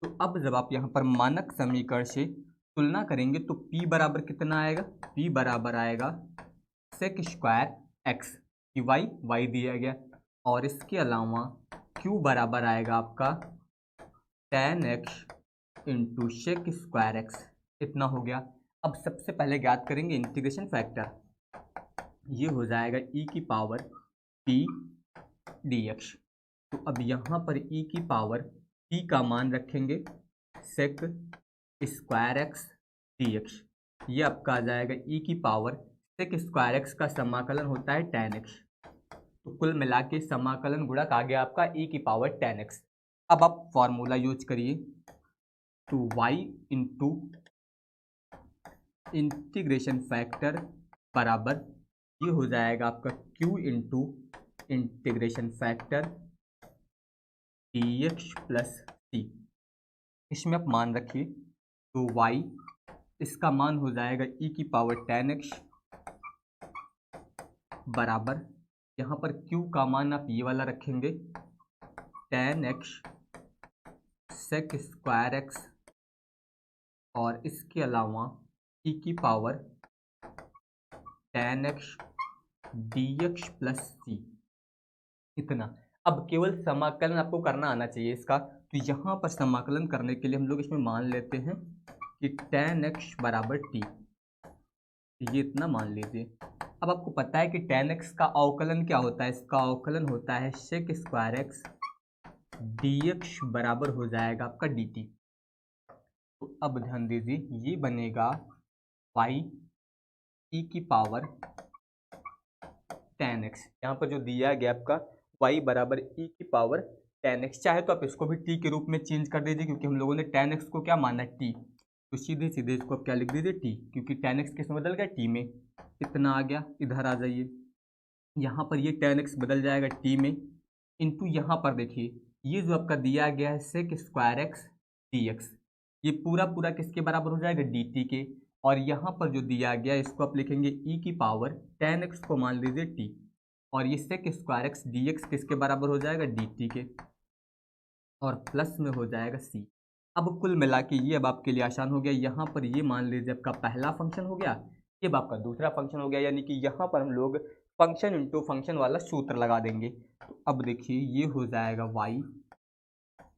A: तो अब जब आप यहाँ पर मानक समीकरण से तुलना करेंगे तो p बराबर कितना आएगा, p बराबर आएगा सेक स्क्वायर एक्स की वाई दिया गया, और इसके अलावा q बराबर आएगा आपका tan x into sec square x, इतना हो गया। अब सबसे पहले ज्ञात करेंगे इंटीग्रेशन फैक्टर, ये हो जाएगा e की पावर p dx। तो अब यहाँ पर e की पावर p का मान रखेंगे सेक स्क्वायर एक्स dx, ये आपका आ जाएगा e की पावर सेक स्क्वायर एक्स का समाकलन होता है tan x। तो कुल मिला के समाकलन गुणक आ गया आपका e की पावर tan x। अब आप फॉर्मूला यूज करिए, तो y इंटू इंटीग्रेशन फैक्टर बराबर ये हो जाएगा आपका q into integration factor dx plus c। इसमें आप मान रखिए, तो y इसका मान हो जाएगा e की पावर tan x बराबर यहाँ पर q का मान आप ये वाला रखेंगे tan x sec square x, और इसके अलावा e की power tan x dx plus c, इतना। अब केवल समाकलन आपको करना आना चाहिए इसका। तो यहाँ पर समाकलन करने के लिए हम लोग इसमें मान लेते हैं कि tan x बराबर t, ये इतना मान लीजिए। अब आपको पता है कि tan x का अवकलन क्या होता है, इसका अवकलन होता है सेक स्क्वायर एक्स dx बराबर हो जाएगा आपका dt। तो अब ध्यान दीजिए, ये बनेगा y e की पावर tan x, यहाँ पर जो दिया गया आपका y बराबर e की पावर tan x, चाहे तो आप इसको भी t के रूप में चेंज कर दीजिए, क्योंकि हम लोगों ने tan x को क्या माना t, तो सीधे सीधे इसको आप क्या लिख दीजिए t, क्योंकि tan x किस में बदल गया, t में। इतना आ गया, इधर आ जाइए, यहाँ पर ये tan x बदल जाएगा t में, इंटू यहाँ पर देखिए ये जो आपका दिया गया है सेक स्क्वायर एक्स dx, ये पूरा पूरा किसके बराबर हो जाएगा, dt के। और यहाँ पर जो दिया गया इसको आप लिखेंगे e की पावर tan x को मान लीजिए t, और ये सेक स्क्वायर एक्स dx किसके बराबर हो जाएगा, dt के, और प्लस में हो जाएगा c। अब कुल मिला के ये अब आपके लिए आसान हो गया। यहाँ पर ये मान लीजिए आपका पहला फंक्शन हो गया, ये अब आपका दूसरा फंक्शन हो गया, यानी कि यहाँ पर हम लोग फंक्शन इंटू फंक्शन वाला सूत्र लगा देंगे। तो अब देखिए ये हो जाएगा y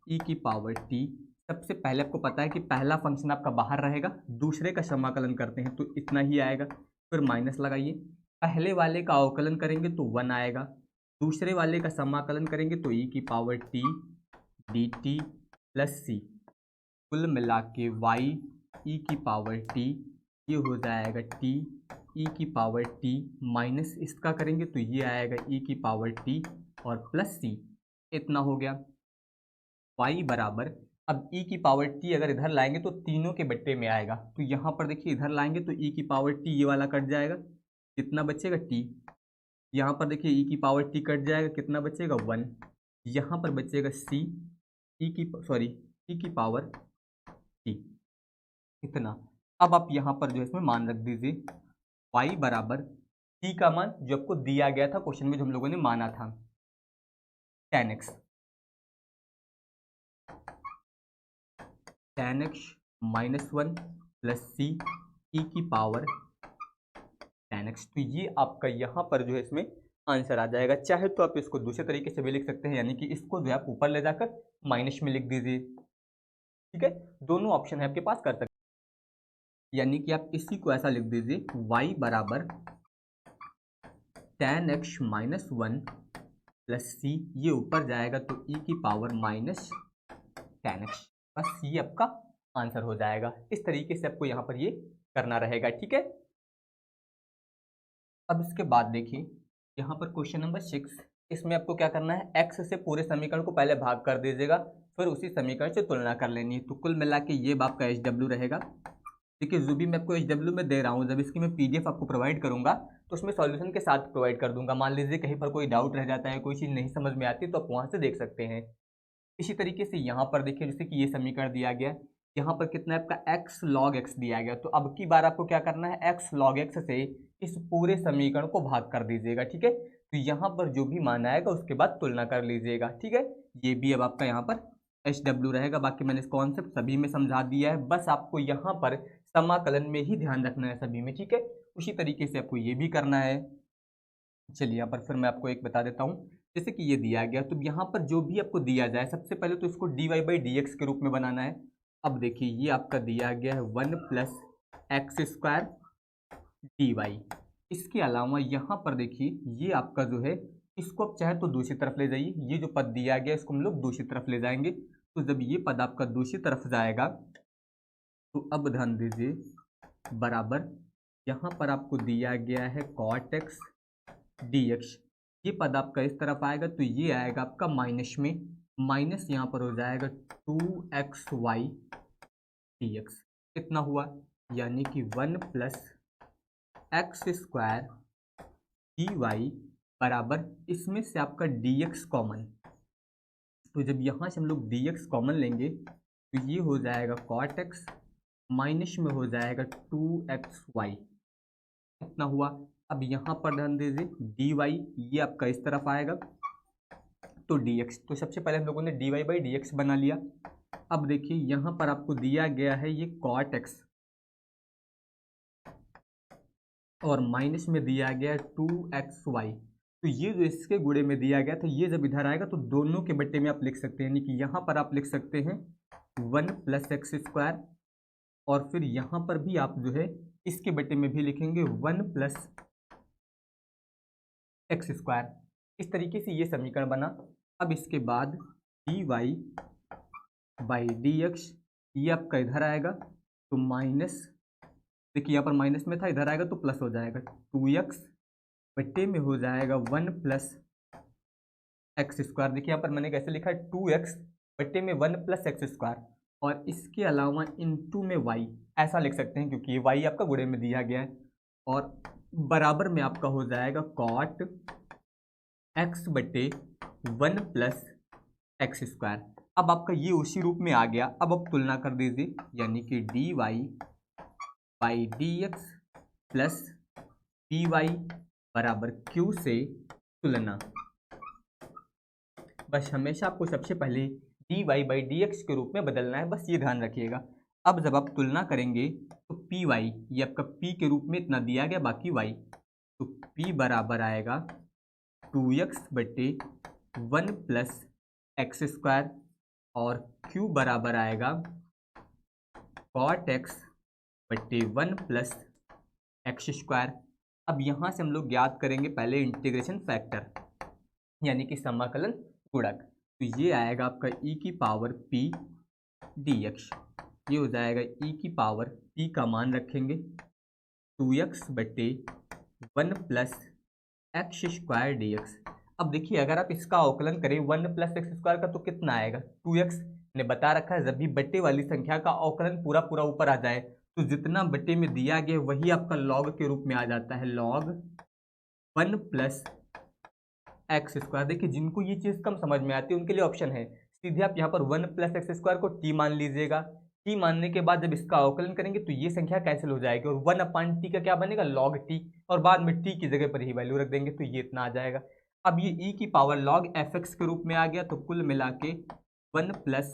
A: e की पावर t। सबसे पहले आपको पता है कि पहला फंक्शन आपका बाहर रहेगा, दूसरे का समाकलन करते हैं तो इतना ही आएगा, फिर माइनस लगाइए, पहले वाले का अवकलन करेंगे तो 1 आएगा, दूसरे वाले का समाकलन करेंगे तो e की power t dt plus c। कुल मिला के y e की पावर t, ये हो जाएगा t e की पावर t माइनस इसका करेंगे तो ये आएगा e की पावर t और प्लस c, इतना हो गया। y बराबर, अब e की पावर t अगर इधर लाएंगे तो तीनों के बट्टे में आएगा, तो यहाँ पर देखिए इधर लाएंगे तो e की पावर t ये वाला कट जाएगा, कितना बचेगा t। यहाँ पर देखिए e की पावर t कट जाएगा, कितना बचेगा 1। यहाँ पर बचेगा c e की पावर t, इतना। अब आप यहाँ पर जो है इसमें मान रख दीजिए, y बराबर t का मान जो आपको दिया गया था क्वेश्चन में, जो हम लोगों ने माना था tan x minus 1 plus c e की पावर tan x। तो ये आपका यहाँ पर जो है इसमें आंसर आ जाएगा। चाहे तो आप इसको दूसरे तरीके से भी लिख सकते हैं, यानी कि इसको जो है आप ऊपर ले जाकर माइनस में लिख दीजिए, ठीक है, दोनों ऑप्शन है आपके पास, कर सकते हैं। यानी कि आप इसी को ऐसा लिख दीजिए, y बराबर tan x minus 1 plus c, ये ऊपर जाएगा तो e की पावर माइनस tan x, बस ये आपका आंसर हो जाएगा। इस तरीके से आपको यहाँ पर ये करना रहेगा, ठीक है। अब इसके बाद देखिए यहाँ पर क्वेश्चन नंबर 6, इसमें आपको क्या करना है, x से पूरे समीकरण को पहले भाग कर दीजिएगा, फिर उसी समीकरण से तुलना कर लेनी है। तो कुल मिला के ये आपका HW रहेगा। देखिए जो भी मैं आपको HW में दे रहा हूँ, जब इसकी मैं PDF आपको प्रोवाइड करूँगा तो उसमें सॉल्यूशन के साथ प्रोवाइड कर दूंगा। मान लीजिए कहीं पर कोई डाउट रह जाता है, कोई चीज़ नहीं समझ में आती, तो आप वहाँ से देख सकते हैं। इसी तरीके से यहाँ पर देखिए जैसे कि ये समीकरण दिया गया, यहाँ पर कितना है आपका x log x दिया गया। तो अब की बार आपको क्या करना है, x log x से इस पूरे समीकरण को भाग कर दीजिएगा, ठीक है। तो यहाँ पर जो भी मान आएगा उसके बाद तुलना कर लीजिएगा, ठीक है। ये भी अब आपका यहाँ पर HW रहेगा। बाकी मैंने इस कॉन्सेप्ट सभी में समझा दिया है, बस आपको यहाँ पर समाकलन में ही ध्यान रखना है सभी में, ठीक है। उसी तरीके से आपको ये भी करना है। चलिए यहाँ पर फिर मैं आपको एक बता देता हूँ। जैसे कि ये दिया गया, तो यहाँ पर जो भी आपको दिया जाए सबसे पहले तो इसको dy/dx के रूप में बनाना है। अब देखिए ये आपका दिया गया है 1 + x² dy। इसके अलावा यहाँ पर देखिए ये आपका जो है, इसको आप चाहे तो दूसरी तरफ ले जाइए। ये जो पद दिया गया इसको हम लोग दूसरी तरफ ले जाएंगे। तो जब ये पद आपका दूसरी तरफ जाएगा तो अब ध्यान दीजिए बराबर यहाँ पर आपको दिया गया है cot x dx। ये पद आपका इस तरफ आएगा तो ये आएगा आपका माइनस में, माइनस यहाँ पर हो जाएगा 2xy dx। कितना हुआ, यानी कि 1 + x² dy बराबर इसमें से आपका dx कॉमन। तो जब यहाँ से हम लोग dx कॉमन लेंगे तो ये हो जाएगा cot x, माइनस में हो जाएगा 2xy। कितना हुआ, अब यहाँ पर ध्यान दीजिए dy ये आपका इस तरफ आएगा तो dx। तो सबसे पहले हम लोगों ने dy/dx बना लिया। अब देखिए यहाँ पर आपको दिया गया है ये cot x और माइनस में दिया गया है 2xy। तो ये जो इसके गुणे में दिया गया था, ये जब इधर आएगा तो दोनों के बट्टे में आप लिख सकते हैं, यानी कि यहाँ पर आप लिख सकते हैं 1 + x² और फिर यहाँ पर भी आप जो है इसके बट्टे में भी लिखेंगे 1 + x²। इस तरीके से ये समीकरण बना। अब इसके बाद dy/dx ये आपका इधर आएगा तो माइनस, देखिए यहाँ पर माइनस में था, इधर आएगा तो प्लस हो जाएगा 2x बट्टे में हो जाएगा 1 + x²। देखिए यहाँ पर मैंने कैसे लिखा है 2x बट्टे में 1 + x², और इसके अलावा इनटू में y ऐसा लिख सकते हैं क्योंकि ये y आपका गुणे में दिया गया है। और बराबर में आपका हो जाएगा cot x बट्टे 1 + x²। अब आपका ये उसी रूप में आ गया। अब आप तुलना कर दीजिए, यानी कि dy/dx + dy बराबर q से तुलना। बस हमेशा आपको सबसे पहले dy/dx के रूप में बदलना है, बस ये ध्यान रखिएगा। अब जब आप तुलना करेंगे तो py ये आपका p के रूप में इतना दिया गया, बाकी y, तो p बराबर आएगा 2x बट्टे 1 + x² और q बराबर आएगा cot x बट्टे 1 + x²। अब यहाँ से हम लोग ज्ञात करेंगे पहले इंटीग्रेशन फैक्टर, यानी कि समाकलन गुणक। तो ये आएगा आपका e⁻p dx। ये हो जाएगा e⁻p का मान रखेंगे 2x बट्टे 1 + x² dx। अब देखिए अगर आप इसका अवकलन करें 1 + x² का तो कितना आएगा 2x। ने बता रखा है जब भी बट्टे वाली संख्या का अवकलन पूरा पूरा ऊपर आ जाए तो जितना बट्टे में दिया गया वही आपका लॉग के रूप में आ जाता है, लॉग 1 + x²। देखिए जिनको ये चीज़ कम समझ में आती है उनके लिए ऑप्शन है, सीधे आप यहाँ पर 1 + x² को t मान लीजिएगा। t मानने के बाद जब इसका अवकलन करेंगे तो ये संख्या कैंसिल हो जाएगी और 1/t का क्या बनेगा, log t, और बाद में t की जगह पर ही वैल्यू रख देंगे तो ये इतना आ जाएगा। अब ये e⁻log fx के रूप में आ गया, तो कुल मिला के 1 +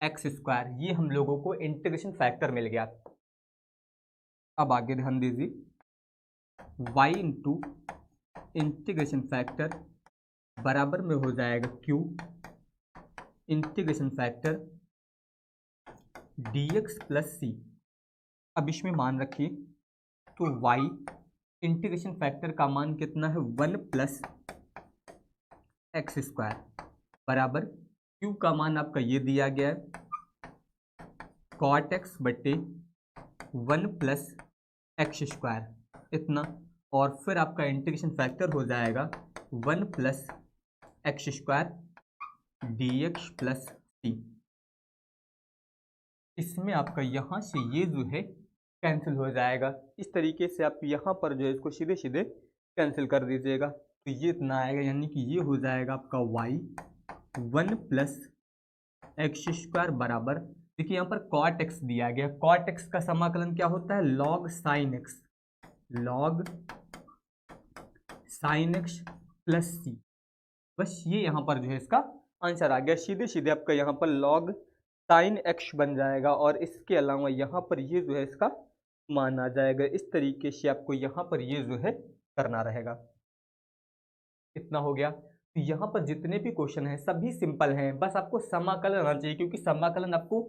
A: x², ये हम लोगों को इंटीग्रेशन फैक्टर मिल गया। अब आगे ध्यान दीजिए y इंटू इंटीग्रेशन फैक्टर बराबर में हो जाएगा q integration factor dx + c। अब इसमें मान रखिए तो y इंटीग्रेशन फैक्टर का मान कितना है 1 + x² बराबर q का मान आपका ये दिया गया है कॉट एक्स बटे 1 प्लस एक्स स्क्वायर इतना, और फिर आपका इंटीग्रेशन फैक्टर हो जाएगा 1 plus x square D x plus C. इसमें आपका यहाँ से ये जो है कैंसिल हो जाएगा। इस तरीके से आप यहाँ पर जो है इसको सीधे सीधे कैंसिल कर दीजिएगा, तो ये इतना आएगा, यानी कि ये हो जाएगा आपका y 1 प्लस एक्स स्क्वायर बराबर, देखिए यहाँ पर कॉट एक्स दिया गया, कॉट एक्स का समाकलन क्या होता है, log sine X, log sine X plus C. बस ये यहाँ पर जो है इसका आंसर आ गया। सीधे सीधे आपका यहाँ पर लॉग साइन एक्स बन जाएगा, और इसके अलावा यहाँ पर ये जो है इसका मान आ जाएगा। इस तरीके से आपको यहाँ पर ये जो है करना रहेगा। इतना हो गया। तो यहाँ पर जितने भी क्वेश्चन हैं सभी सिंपल हैं, बस आपको समाकलन आना चाहिए, क्योंकि समाकलन आपको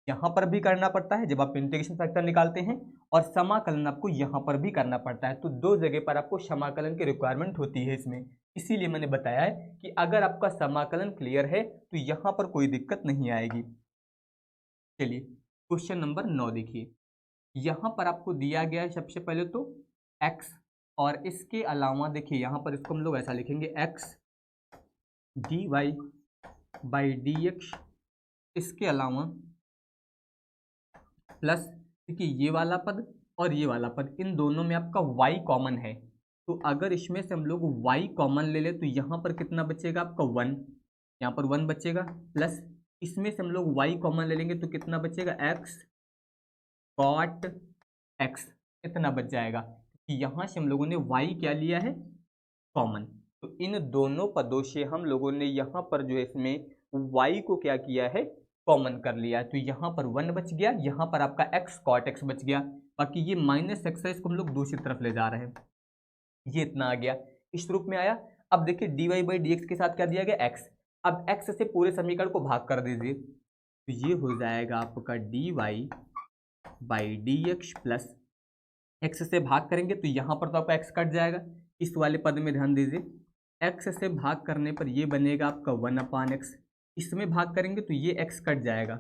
A: यहाँ पर भी करना पड़ता है जब आप इंटीग्रेशन फैक्टर निकालते हैं, और समाकलन आपको यहाँ पर भी करना पड़ता है। तो दो जगह पर आपको समाकलन की रिक्वायरमेंट होती है इसमें, इसीलिए मैंने बताया है कि अगर आपका समाकलन क्लियर है तो यहाँ पर कोई दिक्कत नहीं आएगी। चलिए क्वेश्चन नंबर 9 देखिए। यहाँ पर आपको दिया गया है सबसे पहले तो x, और इसके अलावा देखिए यहाँ पर इसको हम लोग ऐसा लिखेंगे x dy by d x, इसके अलावा प्लस देखिए ये वाला पद और ये वाला पद, इन दोनों में आपका y कॉमन है, तो अगर इसमें से हम लोग y कॉमन ले ले तो यहाँ पर कितना बचेगा आपका 1, यहाँ पर 1 बचेगा, प्लस इसमें से हम लोग y कॉमन ले लेंगे तो कितना बचेगा x कॉट x, इतना बच जाएगा। कि यहाँ से हम लोगों ने y क्या लिया है, कॉमन, तो इन दोनों पदों से हम लोगों ने यहाँ पर जो है इसमें y को क्या किया है, कॉमन कर लिया। तो यहाँ पर 1 बच गया, यहाँ पर आपका x कॉट x बच गया, बाकी ये माइनस एक्स है, इसको हम लोग दूसरी तरफ ले जा रहे हैं। ये इतना आ गया, इस रूप में आया। अब देखिए dy बाई डी एक्स के साथ क्या दिया गया, x, अब x से पूरे समीकरण को भाग कर दीजिए, तो ये हो जाएगा आपका dy by d x plus x से भाग करेंगे तो यहाँ पर तो आपका x कट जाएगा, इस वाले पद में ध्यान दीजिए, x से भाग करने पर ये बनेगा आपका 1/x, इसमें भाग करेंगे तो ये x कट जाएगा,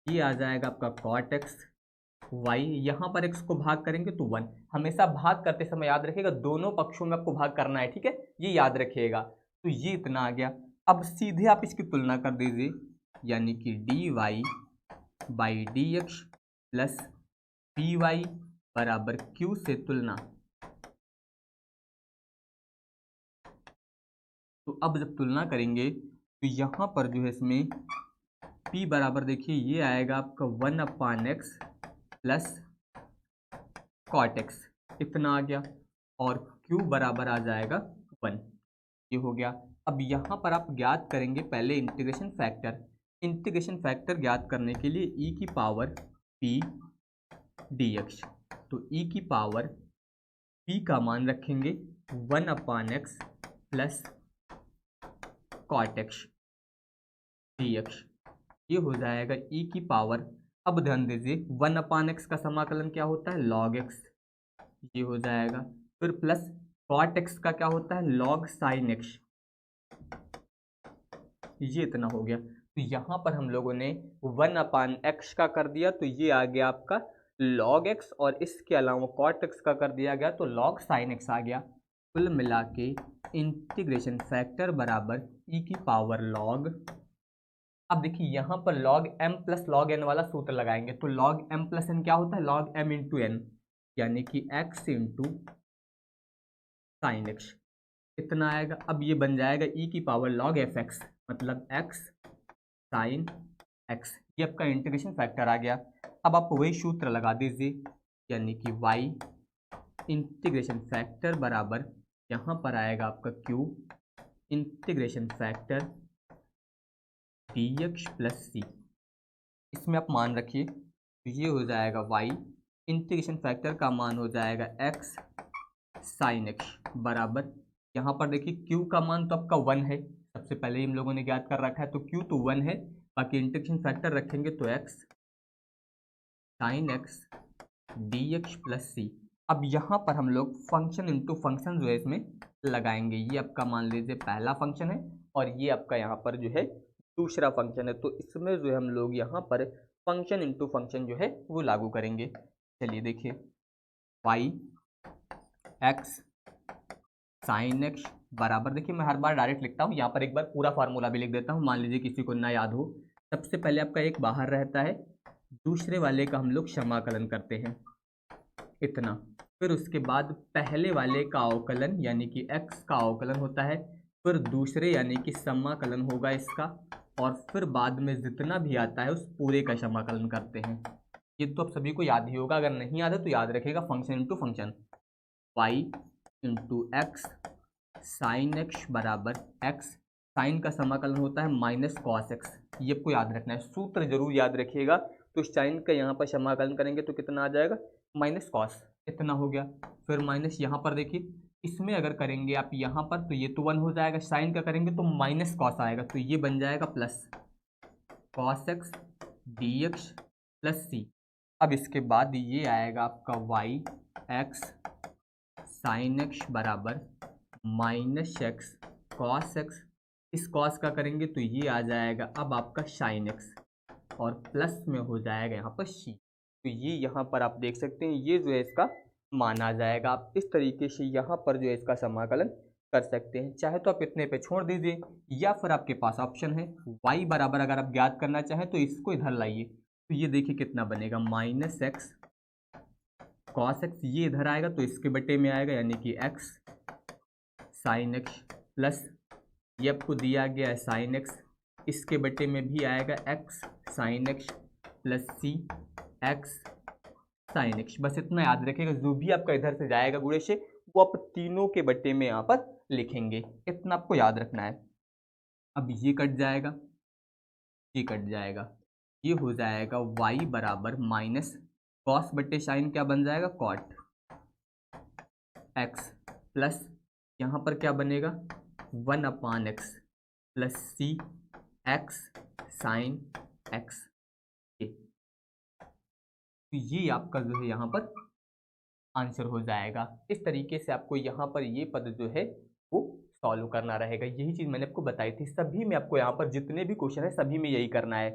A: ये आ जाएगा आपका cot x, y, यहाँ पर x को भाग करेंगे तो 1। हमेशा भाग करते समय याद रखिएगा दोनों पक्षों में आपको भाग करना है, ठीक है, ये याद रखिएगा। तो ये इतना आ गया। अब सीधे आप इसकी तुलना कर दीजिए, यानी कि dy by d x plus p y बराबर q से तुलना। तो अब जब तुलना करेंगे तो यहाँ पर जो है इसमें p बराबर देखिए ये आएगा आपका 1/x प्लस कॉट x, इतना आ गया, और q बराबर आ जाएगा 1, ये हो गया। अब यहाँ पर आप ज्ञात करेंगे पहले इंटीग्रेशन फैक्टर। इंटीग्रेशन फैक्टर ज्ञात करने के लिए e की पावर p dx, तो e की पावर p का मान रखेंगे 1/x plus cot x dx, ये हो जाएगा e की पावर। अब ध्यान दीजिए 1/x का समाकलन क्या होता है, log x, ये हो जाएगा, फिर प्लस कॉट x का क्या होता है, log sin x, ये इतना हो गया। तो यहाँ पर हम लोगों ने 1/x का कर दिया तो ये आ गया आपका log x, और इसके अलावा cot x का कर दिया गया तो log sin x आ गया। कुल मिला के इंटीग्रेशन फैक्टर बराबर e की पावर log, अब देखिए यहाँ पर log m plus log n वाला सूत्र लगाएंगे, तो log m प्लस n क्या होता है, log m इंटू n, यानी कि x इंटू साइन x, इतना आएगा। अब ये बन जाएगा e की पावर log fx, मतलब x साइन x, ये आपका इंटीग्रेशन फैक्टर आ गया। अब आप वही सूत्र लगा दीजिए, यानी कि y इंटीग्रेशन फैक्टर बराबर यहाँ पर आएगा आपका q integration factor dx plus c, इसमें आप मान रखिए, तो ये हो जाएगा y इंटीग्रेशन फैक्टर का मान हो जाएगा x साइन x बराबर, यहाँ पर देखिए q का मान तो आपका 1 है, सबसे पहले ही हम लोगों ने ज्ञात कर रखा है, तो q तो 1 है, बाकी इंटीग्रेशन फैक्टर रखेंगे तो x sine x dx plus c। अब यहाँ पर हम लोग फंक्शन इंटू फंक्शन जो है इसमें लगाएंगे, ये आपका मान लीजिए पहला फंक्शन है और ये आपका यहाँ पर जो है दूसरा फंक्शन है, तो इसमें जो है हम लोग यहाँ पर फंक्शन इंटू फंक्शन जो है वो लागू करेंगे। चलिए देखिए, वाई एक्स साइन एक्स बराबर, देखिए मैं हर बार डायरेक्ट लिखता हूँ, यहाँ पर एक बार पूरा फार्मूला भी लिख देता हूँ, मान लीजिए किसी को ना याद हो। सबसे पहले आपका एक बाहर रहता है, दूसरे वाले का हम लोग समाकलन करते हैं इतना, फिर उसके बाद पहले वाले का अवकलन यानी कि x का अवकलन होता है, फिर दूसरे यानी कि समाकलन होगा इसका, और फिर बाद में जितना भी आता है उस पूरे का समाकलन करते हैं। ये तो आप सभी को याद ही होगा, अगर नहीं याद है तो याद रखेगा, function into function, y into x sine X बराबर x, साइन का समाकलन होता है माइनस कॉस एक्स, ये आपको याद रखना है, सूत्र जरूर याद रखिएगा। तो साइन का यहाँ पर समाकलन करेंगे तो कितना आ जाएगा, माइनस कॉस, इतना हो गया। फिर माइनस यहाँ पर देखिए, इसमें अगर करेंगे आप यहाँ पर तो ये तो 1 हो जाएगा, साइन का करेंगे तो माइनस कॉस आएगा, तो ये बन जाएगा plus cos X D x plus C. अब इसके बाद ये आएगा आपका वाई एक्स साइन एक्स बराबर माइनस एक्स कॉस एक्स, इस कॉस का करेंगे तो ये आ जाएगा अब आपका साइन एक्स, और प्लस में हो जाएगा यहाँ पर सी। तो ये यहाँ पर आप देख सकते हैं, ये जो है इसका मान आ जाएगा। आप इस तरीके से यहाँ पर जो है इसका समाकलन कर सकते हैं, चाहे तो आप इतने पे छोड़ दीजिए, या फिर आपके पास ऑप्शन है y बराबर, अगर आप ज्ञात करना चाहें तो इसको इधर लाइए, तो ये देखिए कितना बनेगा, माइनस एक्स कॉस एक्स, ये इधर आएगा तो इसके बटे में आएगा यानी कि एक्स साइन एक्स प्लस, ये आपको दिया गया है साइन एक्स, इसके बटे में भी आएगा एक्स साइन एक्स प्लस सी एक्स साइन एक्स। बस इतना याद रखिएगा, जो भी आपका इधर से जाएगा गुणे से वो आप तीनों के बटे में यहाँ पर लिखेंगे, इतना आपको याद रखना है। अब ये कट जाएगा, ये कट जाएगा, ये हो जाएगा y बराबर माइनस कॉस बटे साइन क्या बन जाएगा, कॉट एक्स प्लस यहाँ पर क्या बनेगा 1/x प्लस सी एक्स साइन एक्स। तो ये आपका जो है यहाँ पर आंसर हो जाएगा। इस तरीके से आपको यहाँ पर ये पद जो है वो सॉल्व करना रहेगा, यही चीज़ मैंने आपको बताई थी। सभी में आपको यहाँ पर जितने भी क्वेश्चन है सभी में यही करना है।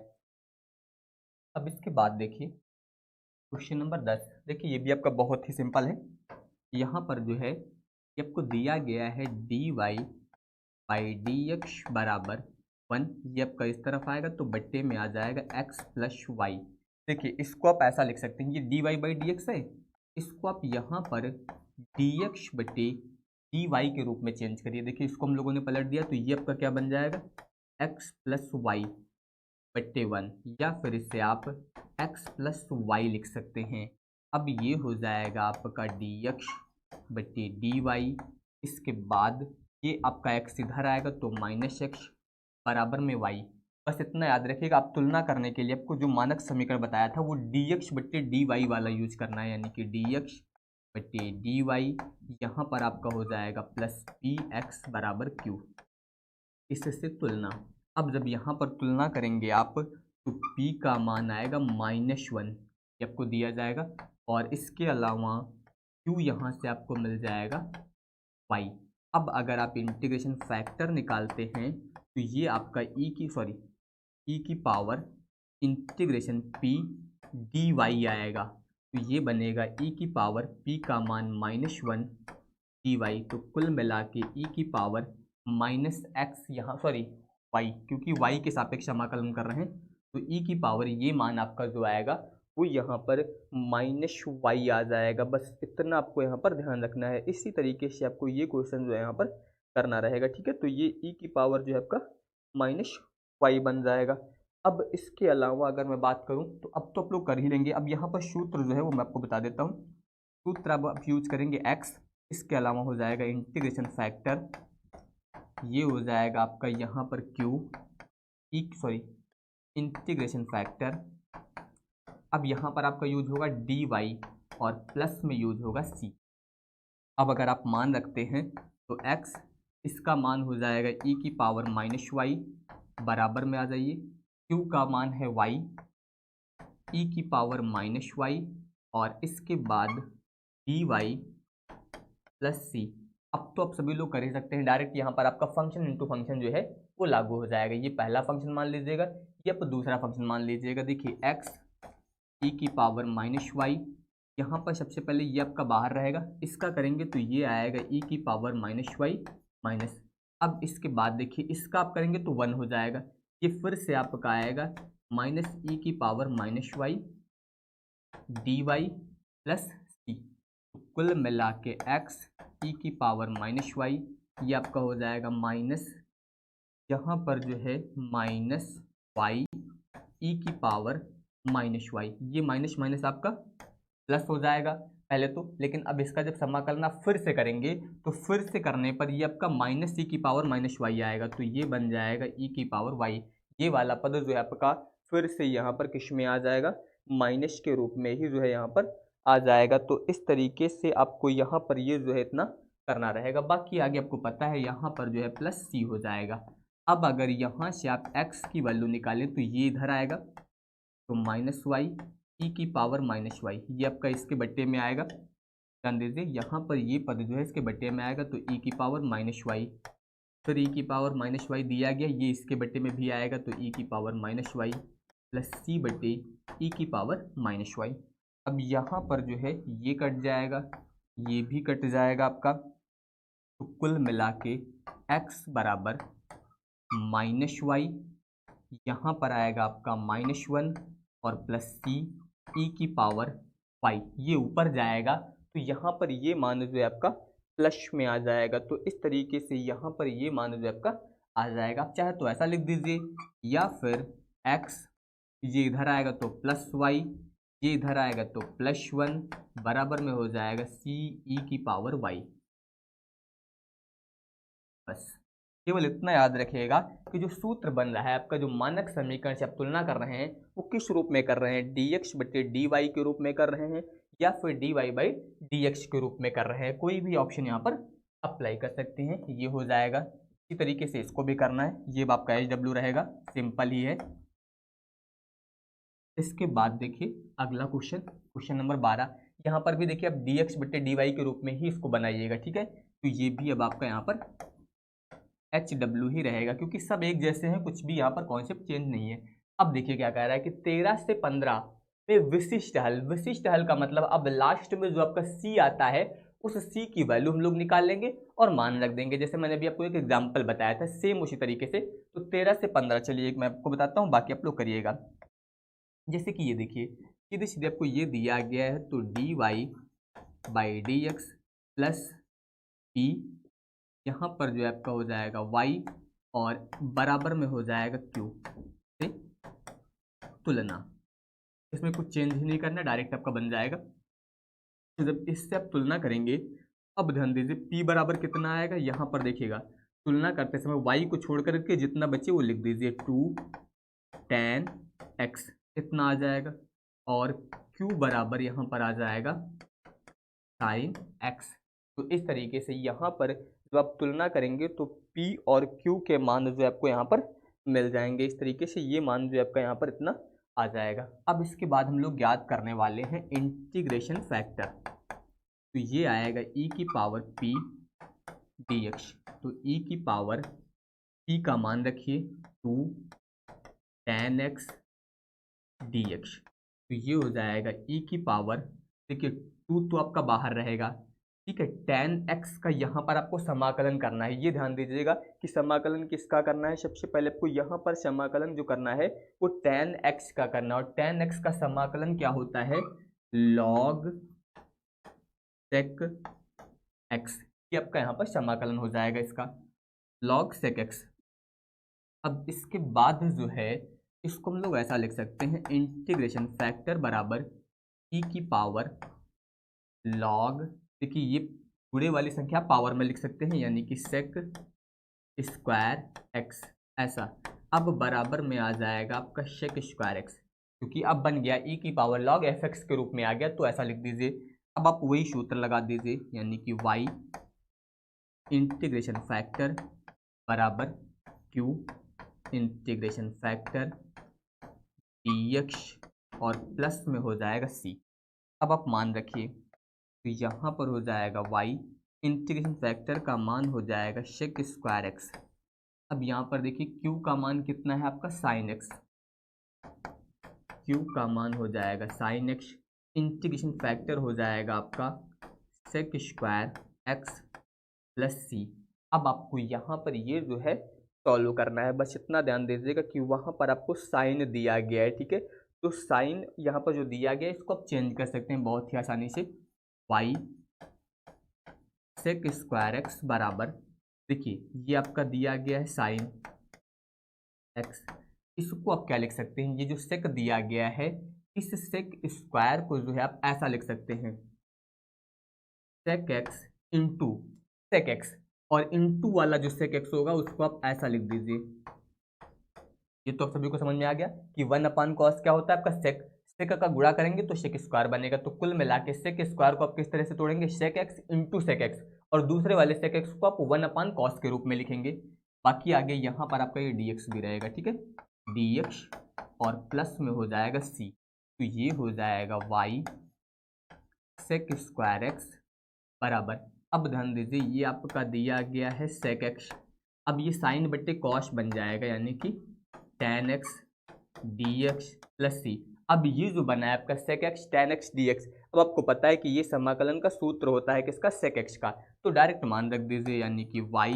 A: अब इसके बाद देखिए क्वेश्चन नंबर 10, देखिए ये भी आपका बहुत ही सिंपल है। यहाँ पर जो है ये आपको दिया गया है dy बाई डी एक्स बराबर 1, ये आपका इस तरफ आएगा तो बट्टे में आ जाएगा x प्लस वाई। देखिए इसको आप ऐसा लिख सकते हैं, ये dy बाई डी एक्स है, इसको आप यहाँ पर dx बटे dy के रूप में चेंज करिए। देखिए इसको हम लोगों ने पलट दिया तो ये आपका क्या बन जाएगा x प्लस वाई बट्टे 1, या फिर इससे आप x प्लस वाई लिख सकते हैं। अब ये हो जाएगा आपका dx बट्टे dy, इसके बाद ये आपका x इधर आएगा तो माइनस एक्स बराबर में y। बस इतना याद रखिएगा, आप तुलना करने के लिए आपको जो मानक समीकरण बताया था वो dx बट्टे dy वाला यूज करना है, यानी कि dx बट्टे dy, यहाँ पर आपका हो जाएगा प्लस px बराबर q, इससे तुलना। अब जब यहाँ पर तुलना करेंगे आप तो p का मान आएगा -1, ये आपको दिया जाएगा, और इसके अलावा q यहाँ से आपको मिल जाएगा y। अब अगर आप इंटीग्रेशन फैक्टर निकालते हैं तो ये आपका e की पावर इंटीग्रेशन p dy आएगा, तो ये बनेगा e की पावर p का मान -1 dy, तो कुल मिला के e की पावर -x यहाँ y, क्योंकि y के सापेक्ष समाकलन कर रहे हैं तो e की पावर ये मान आपका जो आएगा वो यहाँ पर -y आ जाएगा। बस इतना आपको यहाँ पर ध्यान रखना है। इसी तरीके से आपको ये क्वेश्चन जो है यहाँ पर करना रहेगा, ठीक है। तो ये e की पावर जो है आपका -y बन जाएगा। अब इसके अलावा अगर मैं बात करूँ तो अब तो आप लोग कर ही लेंगे। अब यहाँ पर सूत्र जो है वो मैं आपको बता देता हूँ। सूत्र अब आप यूज करेंगे x, इसके अलावा हो जाएगा इंटीग्रेशन फैक्टर, ये हो जाएगा आपका यहाँ पर इंटीग्रेशन फैक्टर। अब यहाँ पर आपका यूज होगा dy और प्लस में यूज होगा c। अब अगर आप मान रखते हैं तो x, इसका मान हो जाएगा e की पावर -y, बराबर में आ जाइए q का मान है y, e की पावर -y, और इसके बाद dy प्लस c। अब तो आप सभी लोग कर ही सकते हैं, डायरेक्ट यहाँ पर आपका फंक्शन इंटू फंक्शन जो है वो लागू हो जाएगा। ये पहला फंक्शन मान लीजिएगा, ये आप दूसरा फंक्शन मान लीजिएगा। देखिए एक्स ई की पावर माइनस वाई, यहाँ पर सबसे पहले ये आपका बाहर रहेगा, इसका करेंगे तो ये आएगा ई की पावर माइनस वाई माइनस। अब इसके बाद देखिए इसका आप करेंगे तो 1 हो जाएगा, ये फिर से आपका आएगा माइनस ई की power minus Y D Y plus C. कुल मिला के एक्स ई की पावर माइनस वाई, ये आपका हो जाएगा माइनस, यहाँ पर जो है माइनस वाई ई की पावर माइनस वाई, ये माइनस माइनस आपका प्लस हो जाएगा पहले तो, लेकिन अब इसका जब समाकलन आप फिर से करेंगे तो फिर से करने पर ये आपका माइनस ई की पावर माइनस वाई आएगा, तो ये बन जाएगा ई की पावर वाई। ये वाला पद जो है आपका फिर से यहाँ पर किस में आ जाएगा, माइनस के रूप में ही जो है यहाँ पर आ जाएगा। तो इस तरीके से आपको यहाँ पर ये जो है इतना करना रहेगा, बाकी आगे आपको पता है यहाँ पर जो है प्लस सी हो जाएगा। अब अगर यहाँ से आप x की वैल्यू निकालें तो ये इधर आएगा, तो माइनस वाई ई की पावर माइनस वाई, ये आपका इसके बट्टे में आएगा। ध्यान दीजिए यहाँ पर ये पद जो है इसके बट्टे में आएगा, तो ई की पावर माइनस वाई, फिर ई की पावर माइनस वाई दिया गया, ये इसके बट्टे में भी आएगा, तो ई की पावर माइनस वाई प्लस सी बट्टे ई की पावर माइनस वाई। अब यहाँ पर जो है ये कट जाएगा, ये भी कट जाएगा आपका, तो कुल मिला के x बराबर माइनस वाई, यहाँ पर आएगा आपका -1 और प्लस सी ई की पावर वाई, ये ऊपर जाएगा तो यहाँ पर ये मान जो है आपका प्लस में आ जाएगा। तो इस तरीके से यहाँ पर ये मान जो है आपका आ जाएगा। आप चाहे तो ऐसा लिख दीजिए, या फिर x ये इधर आएगा तो प्लस वाई, ये इधर आएगा तो +1 बराबर में हो जाएगा सी ई की पावर वाई। बस केवल इतना याद रखिएगा कि जो सूत्र बन रहा है आपका, जो मानक समीकरण से आप तुलना कर रहे हैं, वो किस रूप में कर रहे हैं, dx बटे dy के रूप में कर रहे हैं या फिर dy बाई dx के रूप में कर रहे हैं। कोई भी ऑप्शन यहाँ पर अप्लाई कर सकते हैं, ये हो जाएगा। इसी तरीके से इसको भी करना है, ये आपका HW रहेगा, सिंपल ही है। इसके बाद देखिए अगला क्वेश्चन, क्वेश्चन नंबर 12। यहाँ पर भी देखिए आप dx बटे dy के रूप में ही इसको बनाइएगा, ठीक है। तो ये भी अब आपका यहाँ पर HW ही रहेगा, क्योंकि सब एक जैसे हैं, कुछ भी यहाँ पर कॉन्सेप्ट चेंज नहीं है। अब देखिए क्या कह रहा है कि 13 से 15 में विशिष्ट हल, विशिष्ट हल का मतलब अब लास्ट में जो आपका C आता है उस C की वैल्यू हम लोग निकाल लेंगे और मान रख देंगे, जैसे मैंने अभी आपको एक एग्जाम्पल बताया था, सेम उसी तरीके से। तो 13 से 15, चलिए मैं आपको बताता हूँ, बाकी आप लोग करिएगा। जैसे कि ये देखिए सीधे सीधे आपको ये दिया गया है, तो dy by dx plus p, यहाँ पर जो है आपका हो जाएगा y और बराबर में हो जाएगा q से तुलना। इसमें कुछ चेंज ही नहीं करना, डायरेक्ट आपका बन जाएगा। तो जब इससे आप तुलना करेंगे, अब ध्यान दीजिए p बराबर कितना आएगा, यहाँ पर देखिएगा तुलना करते समय y को छोड़ करके जितना बचे वो लिख दीजिए, 2 tan x इतना आ जाएगा, और q बराबर यहाँ पर आ जाएगा sin x। तो इस तरीके से यहाँ पर जब आप तुलना करेंगे तो P और Q के मान जो आपको यहाँ पर मिल जाएंगे। इस तरीके से ये मान जो आपका यहाँ पर इतना आ जाएगा। अब इसके बाद हम लोग याद करने वाले हैं इंटीग्रेशन फैक्टर। तो ये आएगा e की पावर p dx, तो e की पावर p का मान रखिए 2 tan x dx, तो ये हो जाएगा e की पावर, देखिए 2 तो आपका बाहर रहेगा, ठीक है। tan x का यहाँ पर आपको समाकलन करना है, ये ध्यान दीजिएगा कि समाकलन किसका करना है। सबसे पहले आपको यहाँ पर समाकलन जो करना है वो tan x का करना है, और tan x का समाकलन क्या होता है, log sec x, ये आपका यहाँ पर समाकलन हो जाएगा इसका, log sec x। अब इसके बाद जो है इसको हम लोग ऐसा लिख सकते हैं, इंटीग्रेशन फैक्टर बराबर e की पावर log, देखिए ये जुड़े वाली संख्या पावर में लिख सकते हैं, यानी कि sec स्क्वायर x ऐसा। अब बराबर में आ जाएगा आपका sec स्क्वायर x, क्योंकि अब बन गया e की पावर log fx के रूप में आ गया, तो ऐसा लिख दीजिए। अब आप वही सूत्र लगा दीजिए, यानी कि y इंटीग्रेशन फैक्टर बराबर q इंटीग्रेशन फैक्टर dx और प्लस में हो जाएगा c। अब आप मान रखिए, तो यहाँ पर हो जाएगा y इंटीग्रेशन फैक्टर का मान हो जाएगा sec स्क्वायर x। अब यहाँ पर देखिए q का मान कितना है आपका sin x, क्यू का मान हो जाएगा साइन एक्स, इंटीग्रेशन फैक्टर हो जाएगा आपका सेक स्क्वायर एक्स प्लस सी। अब आपको यहाँ पर ये जो है सॉल्व करना है, बस इतना ध्यान दीजिएगा कि वहाँ पर आपको साइन दिया गया है, ठीक है। तो साइन यहाँ पर जो दिया गया है इसको आप चेंज कर सकते हैं बहुत ही आसानी से। वाई सेक स्क्वायर एक्स बराबर, देखिए ये आपका दिया गया है साइन एक्स, इसको आप क्या लिख सकते हैं, ये जो सेक दिया गया है इस सेक स्क्वायर को जो है आप ऐसा लिख सकते हैं sec x into sec x, और इंटू वाला जो सेक एक्स होगा उसको आप ऐसा लिख दीजिए। ये तो आप सभी को समझ में आ गया कि 1/cos क्या होता है आपका सेक, सेक का गुणा करेंगे तो सेक स्क्वायर बनेगा। तो कुल मिला के सेक स्क्वायर को आप किस तरह से तोड़ेंगे, sec x into sec x, और दूसरे वाले सेक एक्स को आप 1/cos के रूप में लिखेंगे। बाकी आगे यहाँ पर आपका ये dx भी रहेगा, ठीक है, dx और प्लस में हो जाएगा c, तो ये हो जाएगा y सेक स्क्वायर एक्स बराबर, अब ध्यान दीजिए ये आपका दिया गया है सेक एक्स, अब ये साइन बट्टे कॉस बन जाएगा यानी कि tan X D x plus C. अब ये जो बना है आपका sec X tan X D X, अब आपको पता है कि ये समाकलन का सूत्र होता है किसका, सेक एक्स का, तो डायरेक्ट मान रख दीजिए यानी कि y